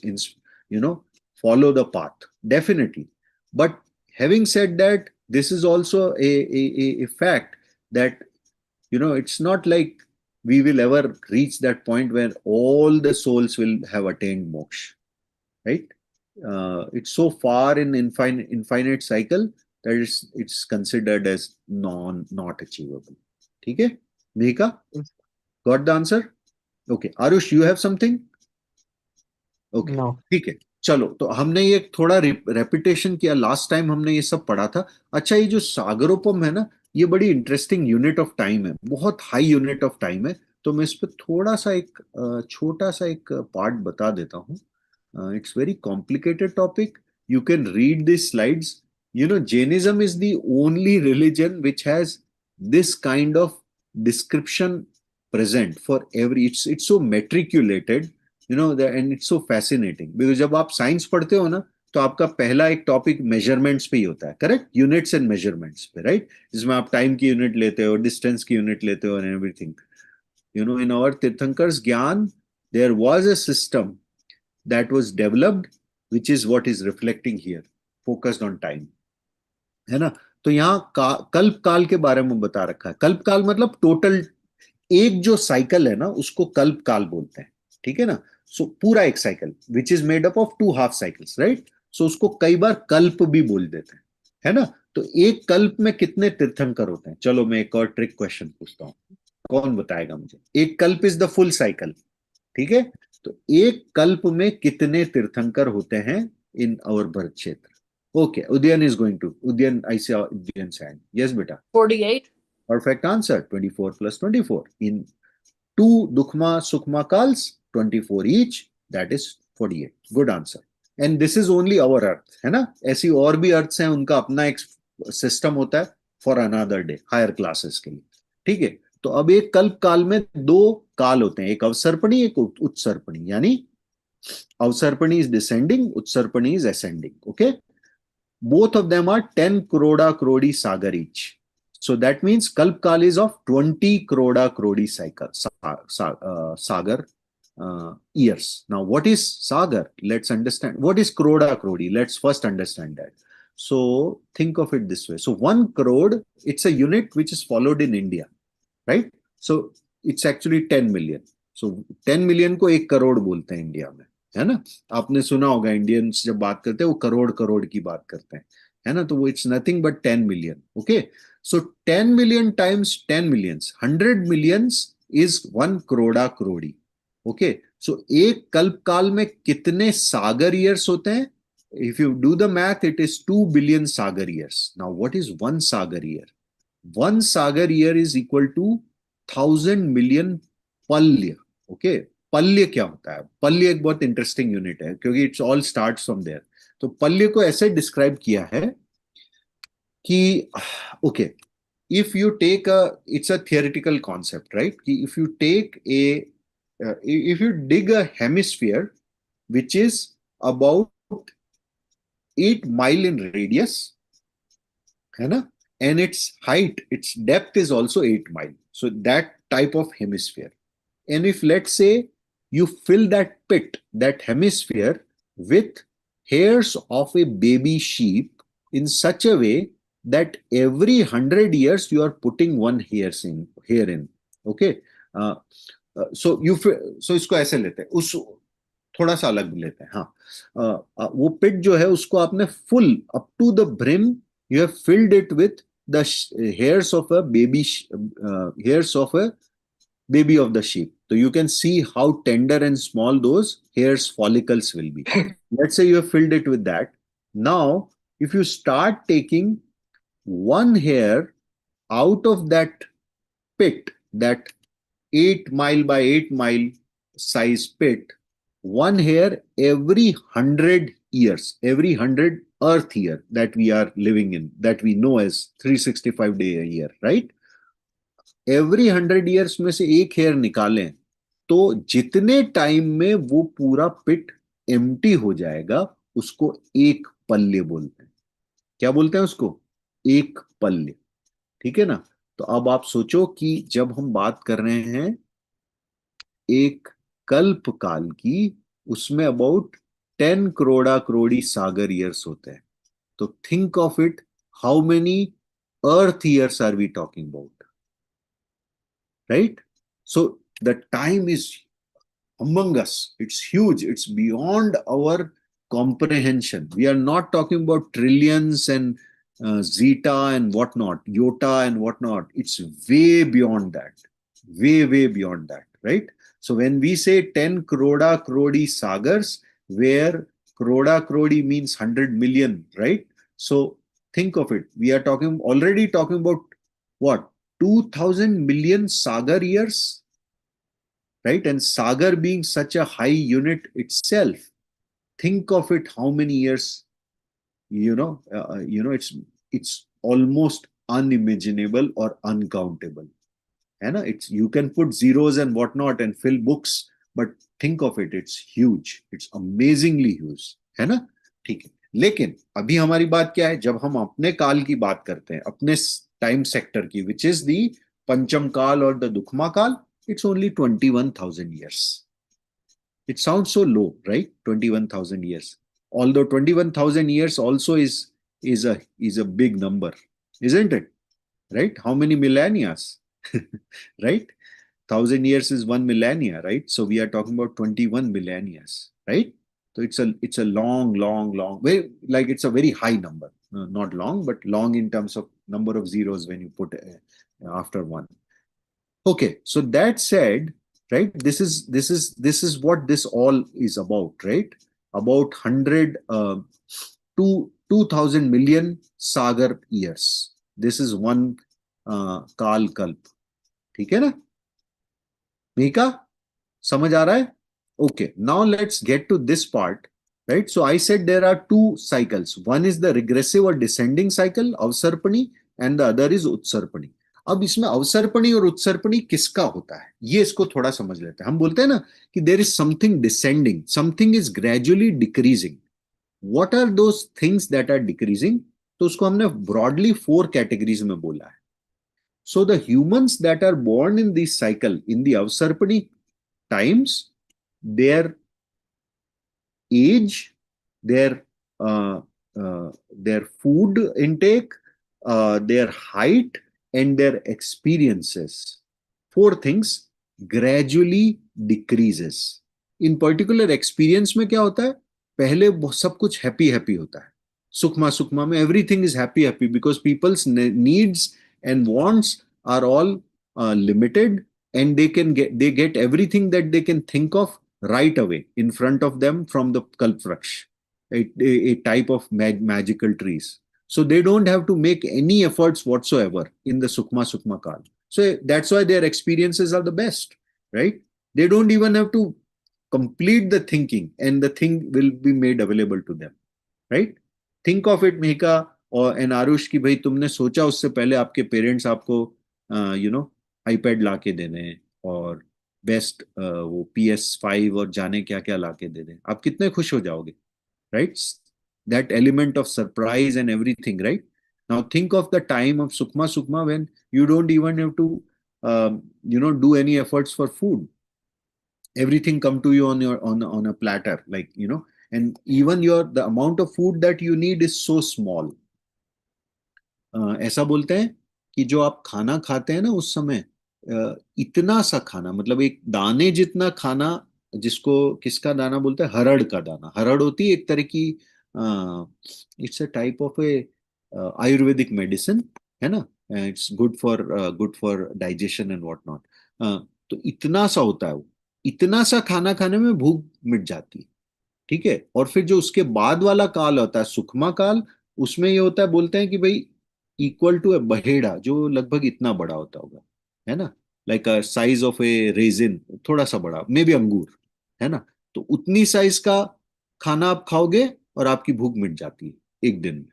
follow the path, definitely. But having said that, this is also a fact that it's not like we will ever reach that point where all the souls will have attained moksha, right? It's so far in infinite cycle that it's considered as not achievable. ठीक है? Mika, got the answer? Okay. Arush, you have something? Okay. No. ठीक है. चलो, तो हमने ये थोड़ा repetition किया. लास्ट टाइम हमने ये सब पढ़ा था. अच्छा, ये जो सागरोपम है ना, ये बड़ी इंटरेस्टिंग यूनिट ऑफ टाइम है, बहुत हाई यूनिट ऑफ टाइम है. तो मैं इस पर थोड़ा सा एक छोटा सा एक पार्ट बता देता हूँ. It's very complicated topic. You can read these slides. Jainism is the only religion which has this kind of description present for every. It's so matriculated, and it's so fascinating. Because जब आप science पढ़ते हो ना, तो आपका पहला एक topic measurements पे ही होता है, करेक्ट? यूनिट्स एंड मेजरमेंट्स पे, राइट? जिसमें आप टाइम की यूनिट लेते हो, डिस्टेंस की यूनिट लेते हो, and everything. In our Tirthankars Gyan, there was a system that was developed, which is what is reflecting here, focused on time, है ना? तो यहाँ कल्प काल के बारे में बता रखा है. कल्प काल मतलब टोटल एक जो साइकिल है ना, उसको कल्प काल बोलते हैं. ठीक है ना? सो पूरा एक cycle which is made up of 2 half cycles, right? So उसको कई बार कल्प भी बोल देते हैं, है ना? तो एक कल्प में कितने तीर्थंकर होते हैं? चलो मैं एक और ट्रिक क्वेश्चन पूछता हूँ, कौन बताएगा मुझे? एक कल्प इज द फुल साइकिल, ठीक है? तो एक कल्प में कितने तीर्थंकर होते हैं इन our Bharat Kshetra? Okay, Udayan is going to. Udayan, I see Udayan hand. Yes बेटा. 48. Perfect answer. 24 plus 24. In 2 Dukma Sukma Kals, 24 each, that is 48. Good answer. And this is only our earth, है ना? ऐसी और भी अर्थ हैं, उनका अपना एक सिस्टम होता है for another day, higher classes के लिए. ठीक है? तो अब एक कल्प काल में 2 काल होते हैं, एक अवसर्पणी, एक उत्सर्पणी. यानी Avasarpini is descending, Utsarpini is ascending. Okay? Both of them are 10 crore crore sagar each. So that means Kalp Kal is of 20 crore crore sagar years. Now, what is sagar? Let's understand. What is crore crore? Let's first understand that. So think of it this way. So 1 crore, it's a unit which is followed in India, right? So it's actually 10 million. So 10 million को 1 करोड़ बोलते हैं India में, है ना? आपने सुना होगा, Indians जब बात करते हैं वो करोड़ करोड़ की बात करते हैं, है ना? तो वो it's nothing but 10 million. Okay? So 10 million times 10 millions, 100 millions is 1 करोड़ा करोड़ी. ओके? सो एक कल्प काल में कितने सागर ईयर्स होते हैं? If you do the math, it is 2 billion sagar years. Now what is 1 sagar year? 1 sagar year is equal to 1000 million palya. Okay? पल्य क्या होता है? पल्य एक बहुत इंटरेस्टिंग यूनिट है, क्योंकि it's all starts from there. तो पल्य को ऐसे डिस्क्राइब किया है कि okay, if you take it's a theoretical concept, right? If you take if you dig a hemisphere which is about 8 mile in radius, है ना? And its height, its depth is also 8 mile. So that type of hemisphere. And if let's say you fill that pit, that hemisphere with hairs of a baby sheep in such a way that every 100 years you are putting one hair in. Okay. Uh, so इसको ऐसे लेते हैं, उस थोड़ा सा अलग लेते हैं, हाँ, वो पिट जो है उसको आपने full up to the brim, you have filled it with the hairs of a baby, hairs of a baby of the sheep. So you can see how tender and small those hairs follicles will be. Let's say you have filled it with that. Now, if you start taking one hair out of that pit, that 8 mile by 8 mile size pit, one hair every 100 years, every 100 earth year that we are living in, that we know as 365 day a year, right? Every 100 years में से एक hair निकालें तो जितने time में वो पूरा पिट empty हो जाएगा उसको एक पल्ले बोलते हैं. क्या बोलते हैं उसको? एक पल्ले. ठीक है ना? तो अब आप सोचो कि जब हम बात कर रहे हैं एक कल्प काल की, उसमें अबाउट 10 करोड़ा करोड़ी सागर ईयर्स होते हैं. तो think of it, how many earth years are we talking about, right? So the time is among us, it's huge, it's beyond our comprehension. We are not talking about trillions and zeta and whatnot, iota and whatnot. It's way beyond that, way beyond that, right? So when we say 10 crore crore sagars, where crore crore means 100 million, right? So think of it, we are already talking about what, 2000 million sagar years, right? And sagar being such a high unit itself, think of it, how many years, it's almost unimaginable or uncountable. It's, you can put zeros and whatnot and fill books, but think of it, it's huge, it's amazingly huge, है ना? ठीक है. लेकिन अभी हमारी बात क्या है, जब हम अपने काल की बात करते हैं, अपने टाइम सेक्टर की, which is the पंचम काल or the दुखमा काल, it's only 21,000 years. It sounds so low, right? 21,000 years. Although 21,000 years also is a big number, isn't it? Right? How many millennia? Right? 1,000 years is 1 millennia, right? So we are talking about 21 millennia, right? So it's a long, very, like it's a very high number. Not long, but long in terms of number of zeros when you put after one. Okay, so that said, right, this is what this all is about, right? About 2,000 million sagar years. This is one काल कल्प. ठीक है ना? मीका, समझ आ रहा है? Okay, now let's get to this part, right? So I said there are two cycles. One is the regressive or descending cycle, Avsarpani, and the other is Utsarpani. अब इसमें अवसर्पणी और उत्सर्पणी किसका होता है, ये इसको थोड़ा समझ लेते हैं. हम बोलते हैं ना कि there is something descending, something is gradually decreasing. What are those things that are decreasing? तो उसको हमने ब्रॉडली 4 कैटेगरीज में बोला है. So the humans that are born in this cycle, in the Avsarpani times, their age, their food intake, their height, and their experiences, 4 things gradually decreases. In particular experience में क्या होता है? पहले सब कुछ happy होता है. सुखमा में everything is happy because people's needs and wants are all limited, and they get everything that they can think of right away in front of them from the kalpvraksh, a type of magical trees. So they don't have to make any efforts whatsoever in the Sukma Kal. So that's why their experiences are the best, right? They don't even have to complete the thinking, and the thing will be made available to them, right? Think of it, Mehika, और N Aarush की भाई तुमने सोचा उससे पहले आपके parents आपको iPad ला के दे रहे हैं और बेस्ट वो PS5 और जाने क्या क्या ला के दे रहे हैं, आप कितने खुश हो जाओगे, right? That element of surprise and everything, right? Now think of the time of Sukma Sukma when you don't even have to, do any efforts for food. Everything come to you on your on a platter, like and even the amount of food that you need is so small. ऐसा बोलते हैं कि जो आप खाना खाते हैं ना उस समय इतना सा खाना, मतलब एक दाने जितना खाना, जिसको किसका दाना बोलते हैं, हरड़ का दाना। हरड़ होती है एक तरह की, it's a type of A Ayurvedic medicine, है ना। It's good for digestion and what not. तो इतना सा होता है वो, इतना सा खाना खाने में भूख मिट जाती है, ठीक है। और फिर जो उसके बाद वाला काल होता है सुखमा काल, उसमें ये होता है, बोलते हैं कि भाई इक्वल टू ए बहेड़ा, जो लगभग इतना बड़ा होता होगा, है ना, like a size of A resin, थोड़ा सा बड़ा, मे बी अंगूर, है ना। तो उतनी साइज का खाना आप खाओगे और आपकी भूख मिट जाती है एक दिन में,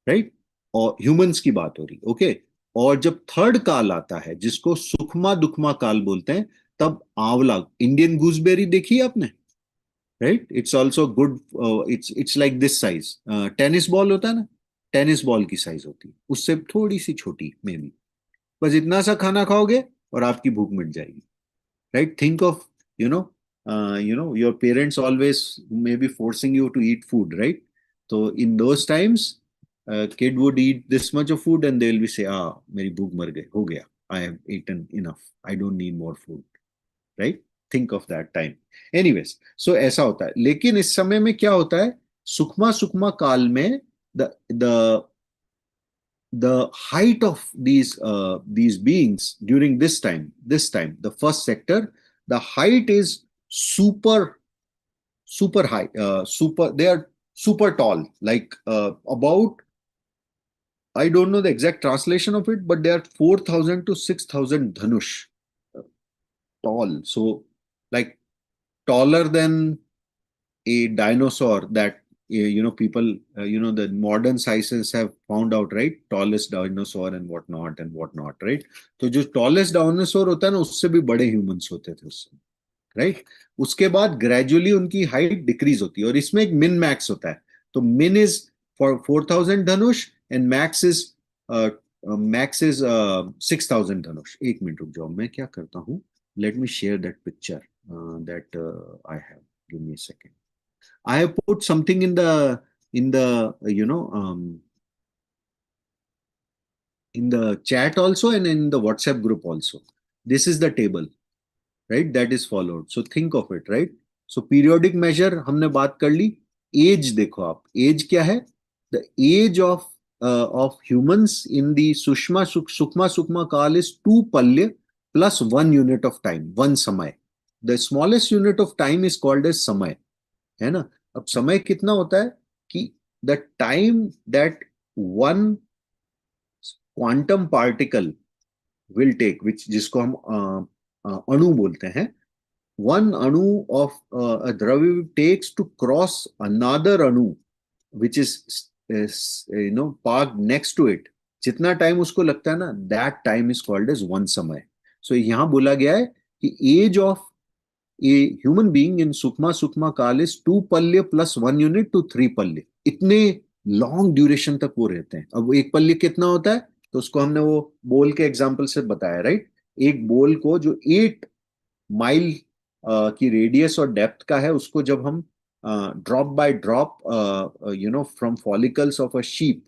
राइट। और ह्यूमंस की बात हो रही, ओके। और जब थर्ड काल आता है जिसको सुखमा दुखमा काल बोलते हैं, तब आंवला, इंडियन गूसबेरी देखी है आपने, right. It's also good, it's like this size, tennis ball होता है ना, टेनिस बॉल की साइज होती है, उससे थोड़ी सी छोटी मे बी। बस इतना सा खाना खाओगे और आपकी भूख मिट जाएगी, right. Think of, your parents always may be forcing you to eat food, right. तो in those times kid would eat this much of food and they will be say, मेरी भूख मर गई, हो गया, I have eaten enough, I don't need more food, right. Think of that time. Anyways, so ऐसा होता है। लेकिन इस समय में क्या होता है, सुखमा सुखमा काल में the the the height of these beings during this time, the first sector, the height is super high, they are super tall, like about, I don't know the exact translation of it, but they are 4,000 to 6,000 dhanush tall. So like taller than a dinosaur that people, the modern sciences have found out, right, tallest dinosaur and whatnot, right। तो जो tallest dinosaur होता है ना, उससे भी बड़े humans होते थे उससे, राइट। उसके बाद ग्रेजुअली उनकी हाइट डिक्रीज होती है और इसमें एक मिन मैक्स होता है। तो मिन is for 4,000 Dhanush and max is 6,000 धनुष। एक मिनट रुक जाओ, मैं क्या करता हूँ, let me share that picture that I have, give me a second. I have put something in the in the chat also and in the WhatsApp group also. This is the table, right? That is followed. So think of it, right? So periodic measure हमने बात कर ली। Age देखो आप, age क्या है? The age of humans in the Sukma Sukma Kal is 2 palya plus 1 unit of time, 1 samay. The smallest unit of time is called as samay, है ना। अब समय कितना होता है कि the time that one quantum particle will take, which जिसको हम अणु बोलते हैं, वन अणु ऑफ द्रव्य टेक्स टू क्रॉस अनदर अणु which is park next to it, जितना टाइम उसको लगता है ना, that time is called as one समय। सो यहां बोला गया है कि age of a human being in Sukma काल is 2 पल्ले plus 1 unit to 3 पल्ले। इतने लॉन्ग ड्यूरेशन तक वो रहते हैं। अब एक पल्ले कितना होता है, तो उसको हमने वो बोल के एग्जांपल से बताया, राइट। एक बोल को जो 8 माइल की रेडियस और डेप्थ का है, उसको जब हम drop by drop from follicles of a sheep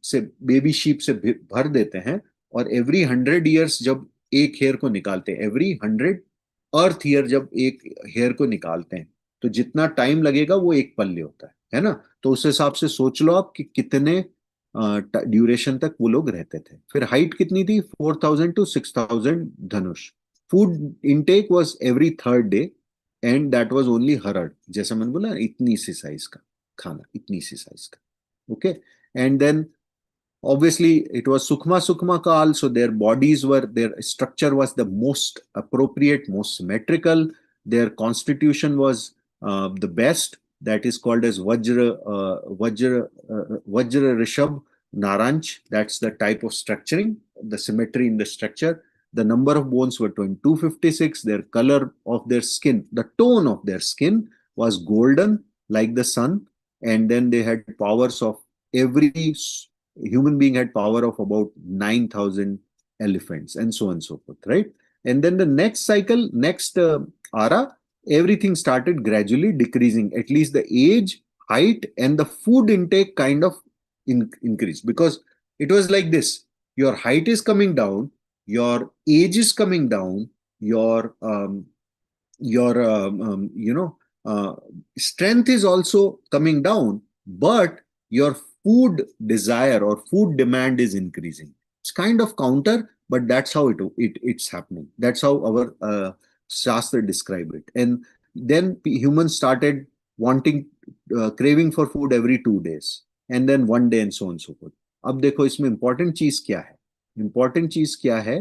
से, बेबी शीप से भर देते हैं, और एवरी 100 ईयर्स जब एक हेयर को निकालते हैं, एवरी 100 अर्थ ईयर जब एक हेयर को निकालते हैं, तो जितना टाइम लगेगा वो एक पल्ले होता है ना। तो उस हिसाब से सोच लो आप कि कितने ड्यूरेशन तक वो लोग रहते थे। फिर हाइट कितनी थी, 4,000 to 6,000 dhanush. Food intake was every third day and that was only harad, जैसा मैंने बोला, इतनी सी साइज का खाना, इतनी सी साइज का, okay. And then obviously it was Sukma Kal, so their bodies were, their structure was the most appropriate, most symmetrical, their constitution was the best, that is called as Vajra Rishabh Naranj. That's the type of structuring, the symmetry in the structure. The number of bones were 256. Their color of their skin, the tone of their skin was golden like the sun. And then they had powers of every human being had power of about 9,000 elephants and so on and so forth, right? And then the next cycle, next ara, everything started gradually decreasing. At least the age, height, and the food intake kind of increased, because it was like this: your height is coming down, your age is coming down, your uh, strength is also coming down, but your food desire or food demand is increasing. It's kind of counter, but that's how it's happening. That's how our shastra describe it. And then humans started wanting, craving for food every 2 days, and then 1 day, and so on and so forth. अब देखो इसमें important चीज क्या है? Important चीज क्या है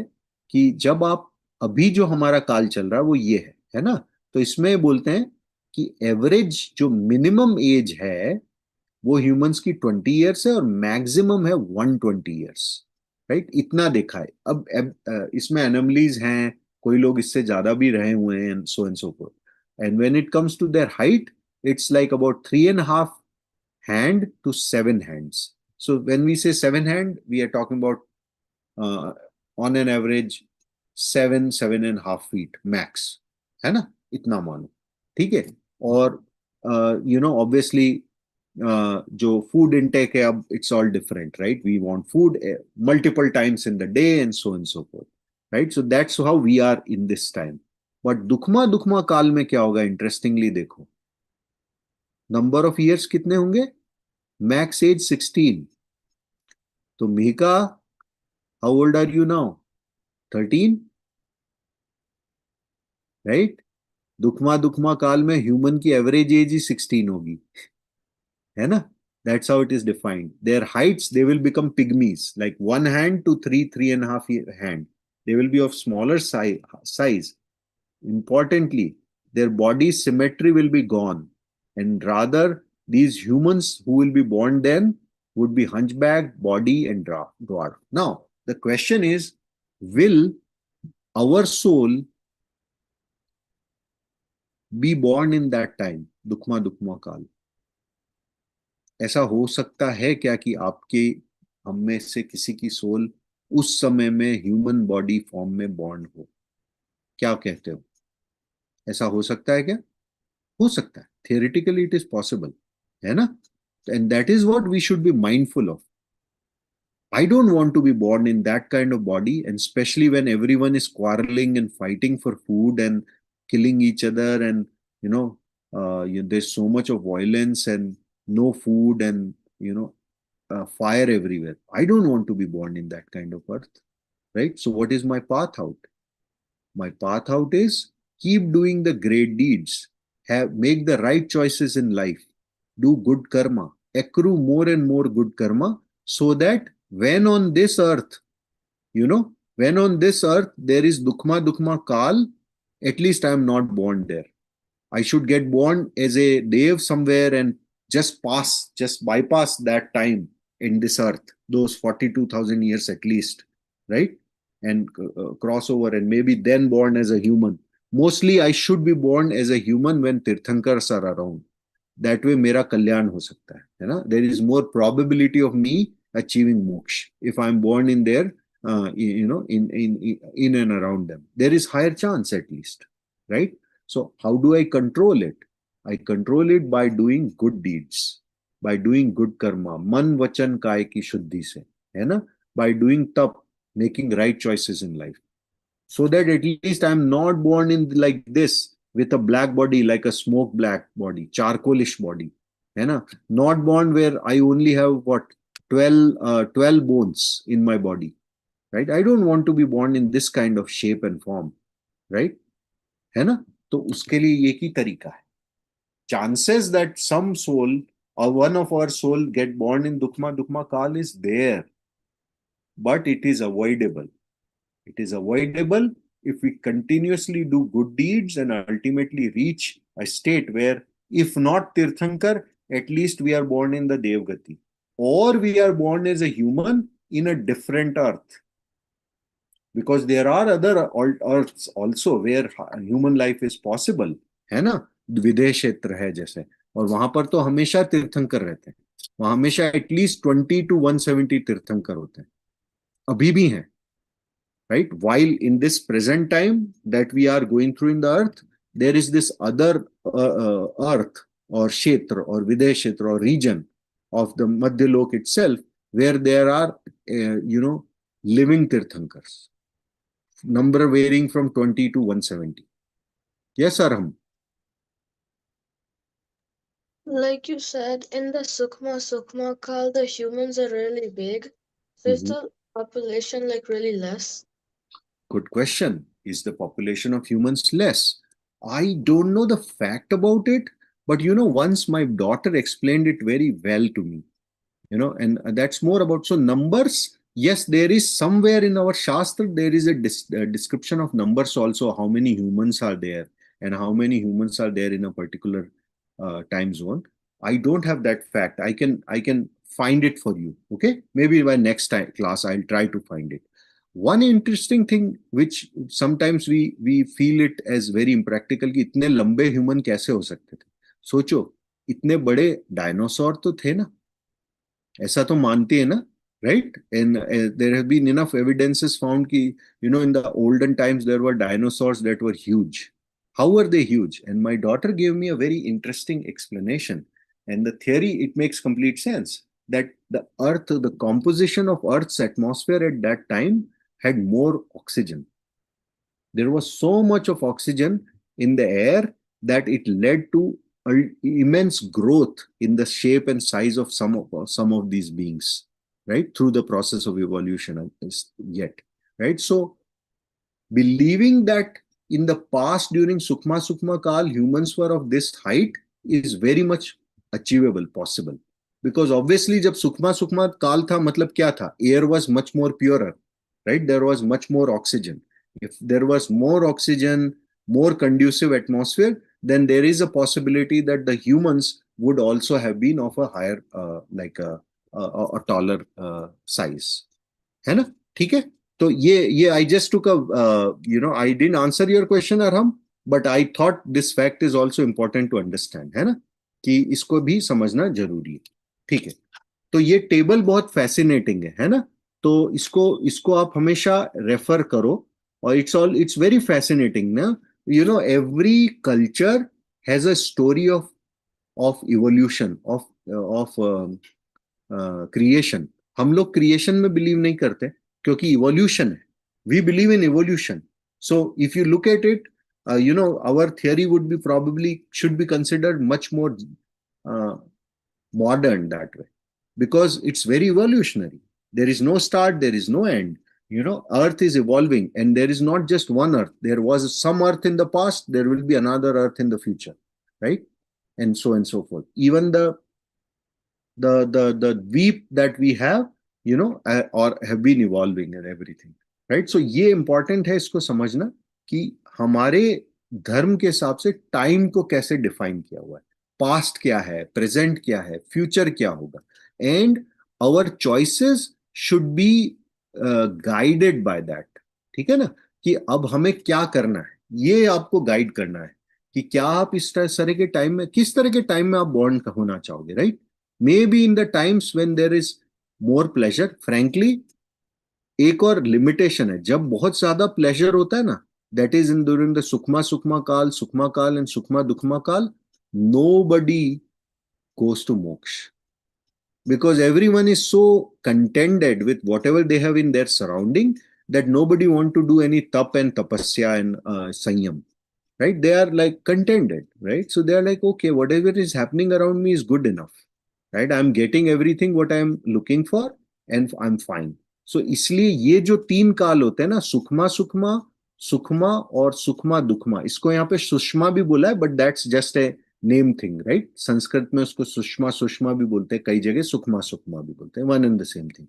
कि जब आप, अभी जो हमारा काल चल रहा है वो ये है ना? तो इसमें बोलते हैं कि एवरेज जो मिनिमम एज है वो ह्यूमंस की 20 ईयर्स है और मैक्सिमम है 120 ईयर्स, राइट? इतना देखा है। अब इसमें एनमलीज हैं, कोई लोग इससे ज्यादा भी रहे हुए हैं, and so forth. And when it comes to their height, it's like about 3.5 hand to 7 hands. So when we say 7 hand, we are talking about uh, on an average 7.5 feet max, है ना? इतना मानो, ठीक है? और obviously जो food intake है, अब it's all different, right? We want food multiple times in the day and so forth, right? So that's how we are in this time. But दुखमा दुखमा काल में क्या होगा? इंटरेस्टिंगली देखो, नंबर ऑफ ईयर्स कितने होंगे? Max age 16। तो Mihika, how old are you now? 13, right? दुखमा दुखमा काल में ह्यूमन की एवरेज एज ही 16 होगी, है ना? That's how it is defined. Their heights, they will become pygmies, like 1 hand to 3.5 hand. They will be of smaller size. Importantly, their body symmetry will be gone, and rather these humans who will be born then would be hunchback body and dwarf. Now the question is, will our soul be born in that time, दुखमा दुखमा काल? ऐसा हो सकता है क्या कि आपके, हम में से किसी की सोल उस समय में ह्यूमन बॉडी फॉर्म में बॉर्न हो? क्या कहते हो? ऐसा हो सकता है क्या? हो सकता है, थियोरेटिकली इट इज पॉसिबल, है ना? And that is what we should be mindful of. I don't want to be born in that kind of body, and especially when everyone is quarreling and fighting for food and killing each other, and there's so much of violence and no food, and fire everywhere. I don't want to be born in that kind of earth, right? So what is my path out? My path out is keep doing the great deeds, make the right choices in life, do good karma, accrue more and more good karma, so that when on this earth, when on this earth there is Dukma Dukma Kal, at least I am not born there. I should get born as a Dev somewhere and just bypass that time in this earth, those 42,000 years at least, right? And cross over, and maybe then born as a human. Mostly I should be born as a human when Tirthankars are around. That way मेरा कल्याण हो सकता है ना? There is more probability of me achieving moksha if I'm born in there, in and around them. There is higher chance at least, right? So how do I control it? I control it by doing good deeds, by doing good karma, man vachan काय की शुद्धि से, है ना? By doing tap, making right choices in life, so that at least I'm not born in like this with a black body, like a smoke black body, charcoalish body, है ना? Not born where I only have what 12 bones in my body, right? I don't want to be born in this kind of shape and form, right? है ना? तो उसके लिए एक ही तरीका है. Chances that some soul or one of our soul get born in Dukma Dukma Kal is there, but it is avoidable. It is avoidable if we continuously do good deeds and ultimately reach a state where If not Tirthankar, at least we are born in the Devgati. Or we are born as a human in a different earth. Because there are other earths also where human life is possible. है ना? विदेश क्षेत्र है जैसे, और वहां पर तो हमेशा तीर्थंकर रहते हैं. वहां हमेशा एटलीस्ट 20 to 170 तीर्थंकर होते हैं, अभी भी हैं. Right? While in this present time that we are going through in the earth, there is this other earth or kshetra or videsh kshetra or region of the Madhyalok itself where there are, living Tirthankars. Number varying from 20 to 170. Yes, Arham? Like you said, in the Sukma Kal, the humans are really big. So is Mhm. the population like really less? Good question. Is the population of humans less? I don't know the fact about it, but once my daughter explained it very well to me. And that's more about, so numbers. Yes, there is somewhere in our Shastra, there is a description of numbers also, how many humans are there and how many humans are there in a particular time zone. I don't have that fact. I can find it for you. Okay, maybe by next time class I'll try to find it. One interesting thing which sometimes we feel it as very impractical कि इतने लंबे human कैसे हो सकते थे. सोचो, इतने बड़े डायनासोर तो थे ना, ऐसा तो मानते हैं ना, right? And there have been enough evidences found कि in the olden times there were dinosaurs that were huge. How were they huge? And my daughter gave me a very interesting explanation, and the theory, it makes complete sense, that the earth, the composition of earth's atmosphere at that time had more oxygen. There was so much of oxygen in the air that it led to immense growth in the shape and size of some of these beings, right, through the process of evolution. Yet, right? So believing that in the past during Sukma Kal humans were of this height is very much achievable, possible. Because obviously जब Sukma Kal था, मतलब क्या था? Air was much more purer, right? There was much more oxygen. If there was more oxygen, more conducive atmosphere, then there is a possibility that the humans would also have been of a higher, like a taller size. है ना? ठीक है? तो ये I just took I didn't answer your question, Arham, but I thought this fact is also important to understand, है ना? कि इसको भी समझना जरूरी है. ठीक है? तो ये टेबल बहुत फैसिनेटिंग है ना? तो इसको आप हमेशा रेफर करो, और it's very fascinating ना. Every culture has a story of evolution, of creation. हम लोग क्रिएशन में बिलीव नहीं करते क्योंकि इवोल्यूशन है. We believe in evolution. So if you look at it, our theory would be probably should be considered much more modern that way, because it's very evolutionary. There is no start, there is no end. Earth is evolving, and there is not just one earth. There was some earth in the past, there will be another earth in the future, right? And so and so forth. Even the dweep that we have, or have been evolving and everything, right? So ये important है इसको समझना कि हमारे धर्म के हिसाब से टाइम को कैसे डिफाइन किया हुआ है, पास्ट क्या है, प्रेजेंट क्या है, फ्यूचर क्या होगा, and our choices should be guided by that. ठीक है ना? कि अब हमें क्या करना है, ये आपको गाइड करना है कि क्या आप इस तरह के टाइम में, किस तरह के टाइम में आप बॉर्न होना चाहोगे, right? Maybe in the times when there is more pleasure. Frankly, एक और लिमिटेशन है, जब बहुत ज्यादा प्लेजर होता है ना, that is in during the Sukma Kal and Sukma Dukma Kal, nobody goes to moksha, because everyone is so contented with whatever they have in their surrounding that nobody want to do any tap and tapasya and sanyam, right? They are like contented, right? So they are like, okay, whatever is happening around me is good enough, right? I'm getting everything what I'm looking for and I'm fine. So इसलिए ये जो तीन काल होते हैं ना, सुखमा और सुखमा दुखमा, इसको यहाँ पे सुषमा भी बोला है, but that's just a name thing, right? Sanskrit में उसको सुषमा भी बोलते हैं, कई जगह सुखमा भी बोलते हैं, one and the same thing.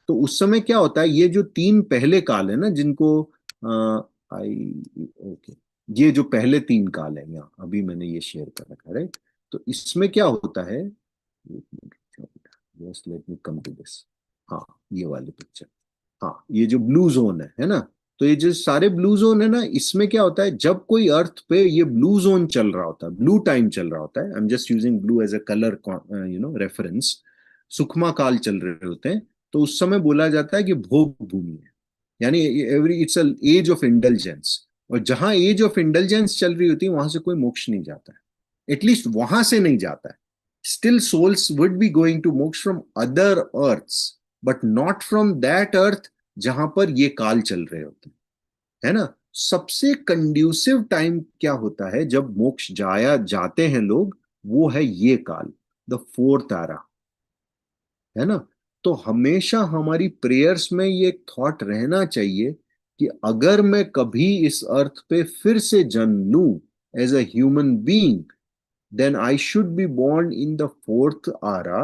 तो उस समय क्या होता है, ये जो तीन पहले काल है ना, जिनको ओके, ये जो पहले तीन काल है यहाँ अभी मैंने ये शेयर कर रखा है, राइट? तो इसमें क्या होता है, just let me come to this, हाँ ये वाली पिक्चर, हाँ ये जो ब्लू जोन है ना, तो ये जो सारे ब्लू जोन है ना, इसमें क्या होता है, जब कोई अर्थ पे ये ब्लू जोन चल रहा होता है, ब्लू टाइम चल रहा होता है, I am just using blue as a colour reference, सुखमा काल चल रहे होते हैं, तो उस समय बोला जाता है कि भोग भूमि है, यानी every it's age of intelligence, और जहां एज ऑफ इंटेलिजेंस चल रही होती है वहां से कोई मोक्ष नहीं जाता है, एटलीस्ट वहां से नहीं जाता है, still souls would be going to moksha from other earths but not from that earth जहां पर ये काल चल रहे होते हैं, है ना। सबसे कंड्यूसिव टाइम क्या होता है जब मोक्ष जाया जाते हैं लोग, वो है ये काल, द फोर्थ आरा, है ना। तो हमेशा हमारी प्रेयर्स में ये थॉट रहना चाहिए कि अगर मैं कभी इस अर्थ पे फिर से जन्म लूं as a human being, then I should be born in the fourth ara,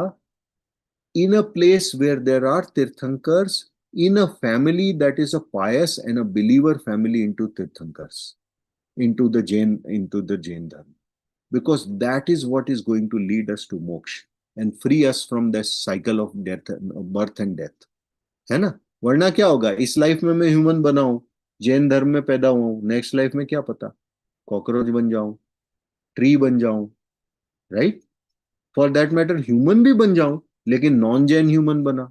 in a place where there are Tirthankars, in a family that is a pious and a believer family into Tirthankars, into the Jain Dharma. Because that is what is going to lead us to moksha and free us from this cycle of death, birth and death. है ना। वरना क्या होगा, इस life में मैं human बना हूं, जैन धर्म में पैदा हुआ हूं, नेक्स्ट लाइफ में क्या पता, कॉकरोच बन जाऊं, ट्री बन जाऊं, right, for that matter human भी बन जाऊं लेकिन नॉन जैन ह्यूमन बना,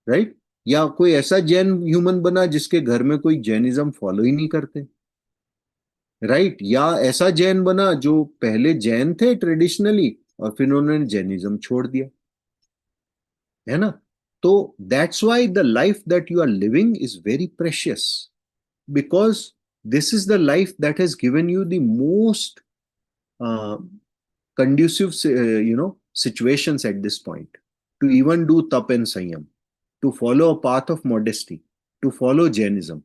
राइट, या कोई ऐसा जैन ह्यूमन बना जिसके घर में कोई जैनिज्म फॉलो ही नहीं करते, राइट, या ऐसा जैन बना जो पहले जैन थे ट्रेडिशनली और फिर उन्होंने जैनिज्म छोड़ दिया, है ना। तो that's why the life that you are living is very precious, because this is the life that has given you the most conducive situations at this point to even do tap and sanyam, to follow a path of modesty, to follow Jainism,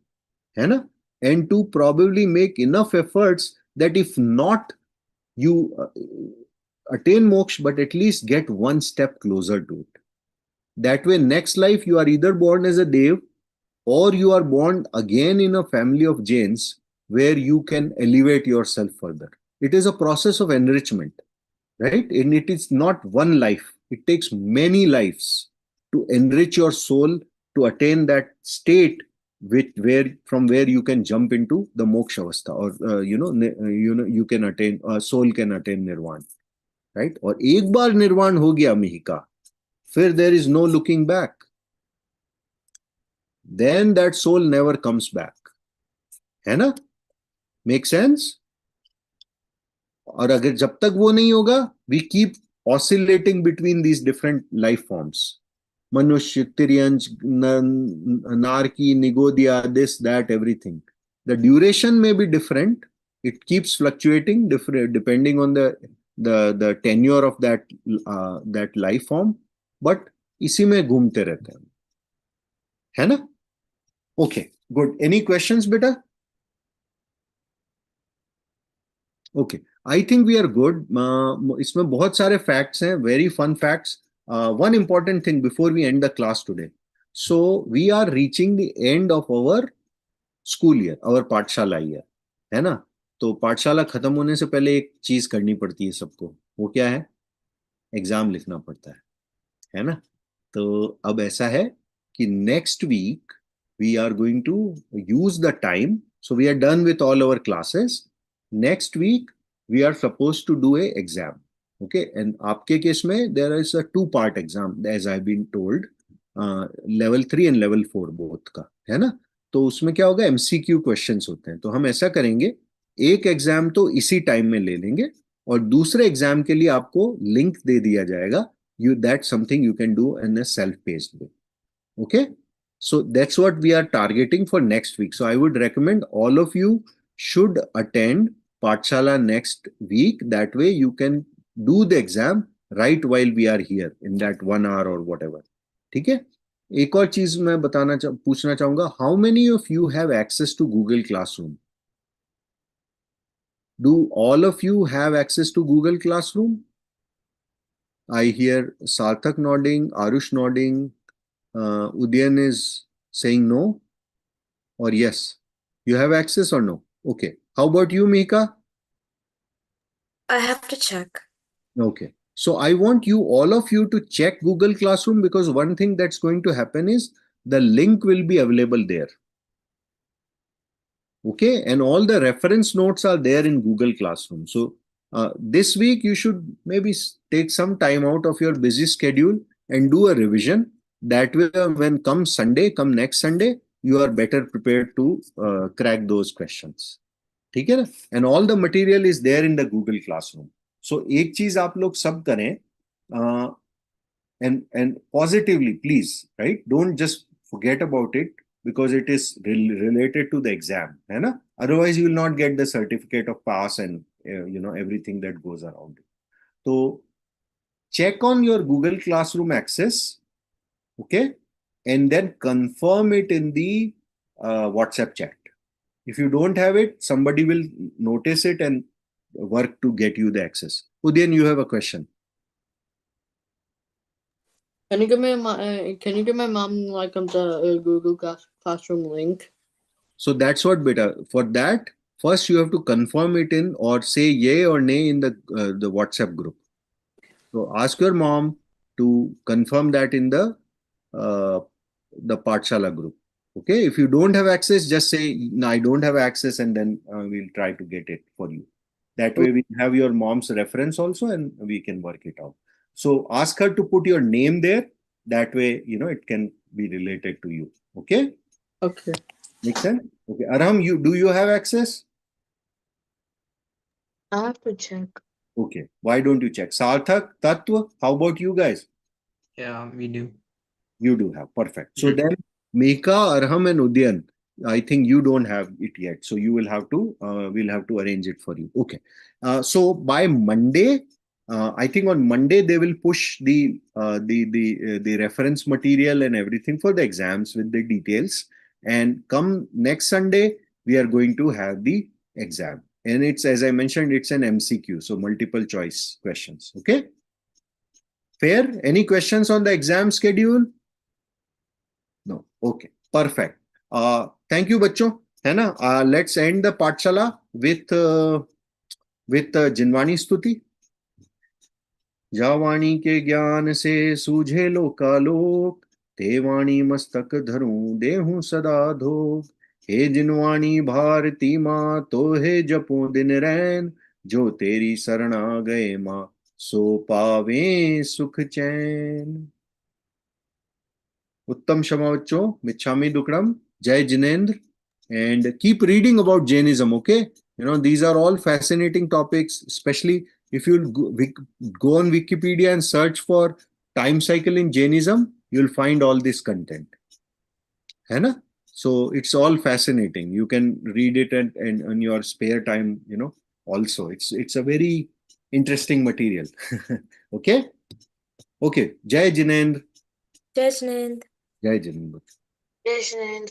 है ना, and to probably make enough efforts that if not you attain moksha, but at least get one step closer to it. That way, next life you are either born as a dev or you are born again in a family of Jains where you can elevate yourself further. It is a process of enrichment, right? And it is not one life, it takes many lives to enrich your soul to attain that state where you can jump into the moksha avastha, or you can attain, soul can attain nirvana, right? और एक बार निर्वाण हो गया मिहिका, फिर there is no looking back, then that soul never comes back, है ना, make sense? और अगर जब तक वो नहीं होगा, we keep oscillating between these different life forms, मनुष्य, तिर्यंश, नारकी, निगोदिया, this, that, everything. The duration may be different, it keeps fluctuating different depending on the tenure of that life form, but इसी में घूमते रहते हैं, है ना। Okay, good. Any questions बेटा? Okay, I think we are good. इसमें बहुत सारे facts हैं, very fun facts. One important thing before we end the class today. So we are reaching the end of our school year, our पाठशाला year, है ना। तो पाठशाला खत्म होने से पहले एक चीज करनी पड़ती है सबको, वो क्या है, एग्जाम लिखना पड़ता है ना। तो अब ऐसा है कि next week we are going to use the time, so we are done with all our classes, next week we are suppose to do a exam, okay, and आपके केस में there is a 2 part exam as I been told, level 3 and level 4 both का, है ना। तो उसमें क्या होगा, MCQ questions होते हैं, तो हम ऐसा करेंगे, एक एग्जाम तो इसी टाइम में ले लेंगे और दूसरे एग्जाम के लिए आपको लिंक दे दिया जाएगा, that's something you can do in a self-paced way, okay. So that's what we are targeting for next week, so I would recommend all of you should attend Pathshala next week, that way you can do the exam right while we are here in that 1 hour or whatever, ठीक है। एक और चीज मैं पूछना चाहूंगा, how many of you have access to Google Classroom? Do all of you have access to Google Classroom? I hear Sarthak nodding, Arush nodding, Udayan is saying no or yes. You have access or no? Okay. How about you, Mika? I have to check. Okay. So I want you, all of you, to check Google Classroom, because one thing that's going to happen is the link will be available there. Okay. And all the reference notes are there in Google Classroom. So this week you should maybe take some time out of your busy schedule and do a revision. That way, when come next Sunday, you are better prepared to crack those questions. ठीक है ना? And all the material is there in the Google Classroom. So एक चीज आप लोग सब करें, and positively, please, right? Don't just forget about it, because it is related to the exam, है ना? Otherwise you will not get the certificate of pass and everything that goes around it. So check on your Google Classroom access, okay, and then confirm it in the WhatsApp chat. If you don't have it, somebody will notice it and work to get you the access. Udayan, you have a question. Can you give my mom like the Google Classroom link? So that's what, beta. For that, first you have to confirm it in, or say yay or nay in the WhatsApp group. So ask your mom to confirm that in uh, the Pathshala group. Okay. If you don't have access, just say no, I don't have access, and then we'll try to get it for you. That way we have your mom's reference also, and we can work it out. So ask her to put your name there. That way, it can be related to you. Okay. Okay. Make sense? Okay. Aram, do you have access? I have to check. Okay. Why don't you check? Sarthak, Tattva, how about you guys? Yeah, we do. You do have. Perfect. So Mhm. then Meka, Arham, and Udyan, I think you don't have it yet. So you will have to, we'll have to arrange it for you. Okay. So by Monday, I think on Monday they will push the reference material and everything for the exams with the details. And come next Sunday, we are going to have the exam. And it's, as I mentioned, it's an MCQ, so multiple choice questions. Okay. Fair? Any questions on the exam schedule? No. Okay. Perfect. Thank you, बच्चों. है ना? Let's end the Pathshala with जिनवाणी स्तुति. जा वाणी के ज्ञान से सूझे लोकालोक, ते वाणी मस्तक धरूं देहूं सदा धोक. हे जिनवाणी भारती माँ, तो हे जपो दिन रैन, जो तेरी शरण आ गए माँ, सो पावे सुख चैन. Uttam Shamavaccho, Michhami Dukram, Jai Jinendra, and keep reading about Jainism, okay? These are all fascinating topics, especially if you go on Wikipedia and search for time cycle in Jainism, you'll find all this content. है ना? So it's all fascinating. You can read it and on your spare time, also. It's a very interesting material. Okay? Okay. Jai Jinendra. Judgment. Jai Jinendra. Yes, and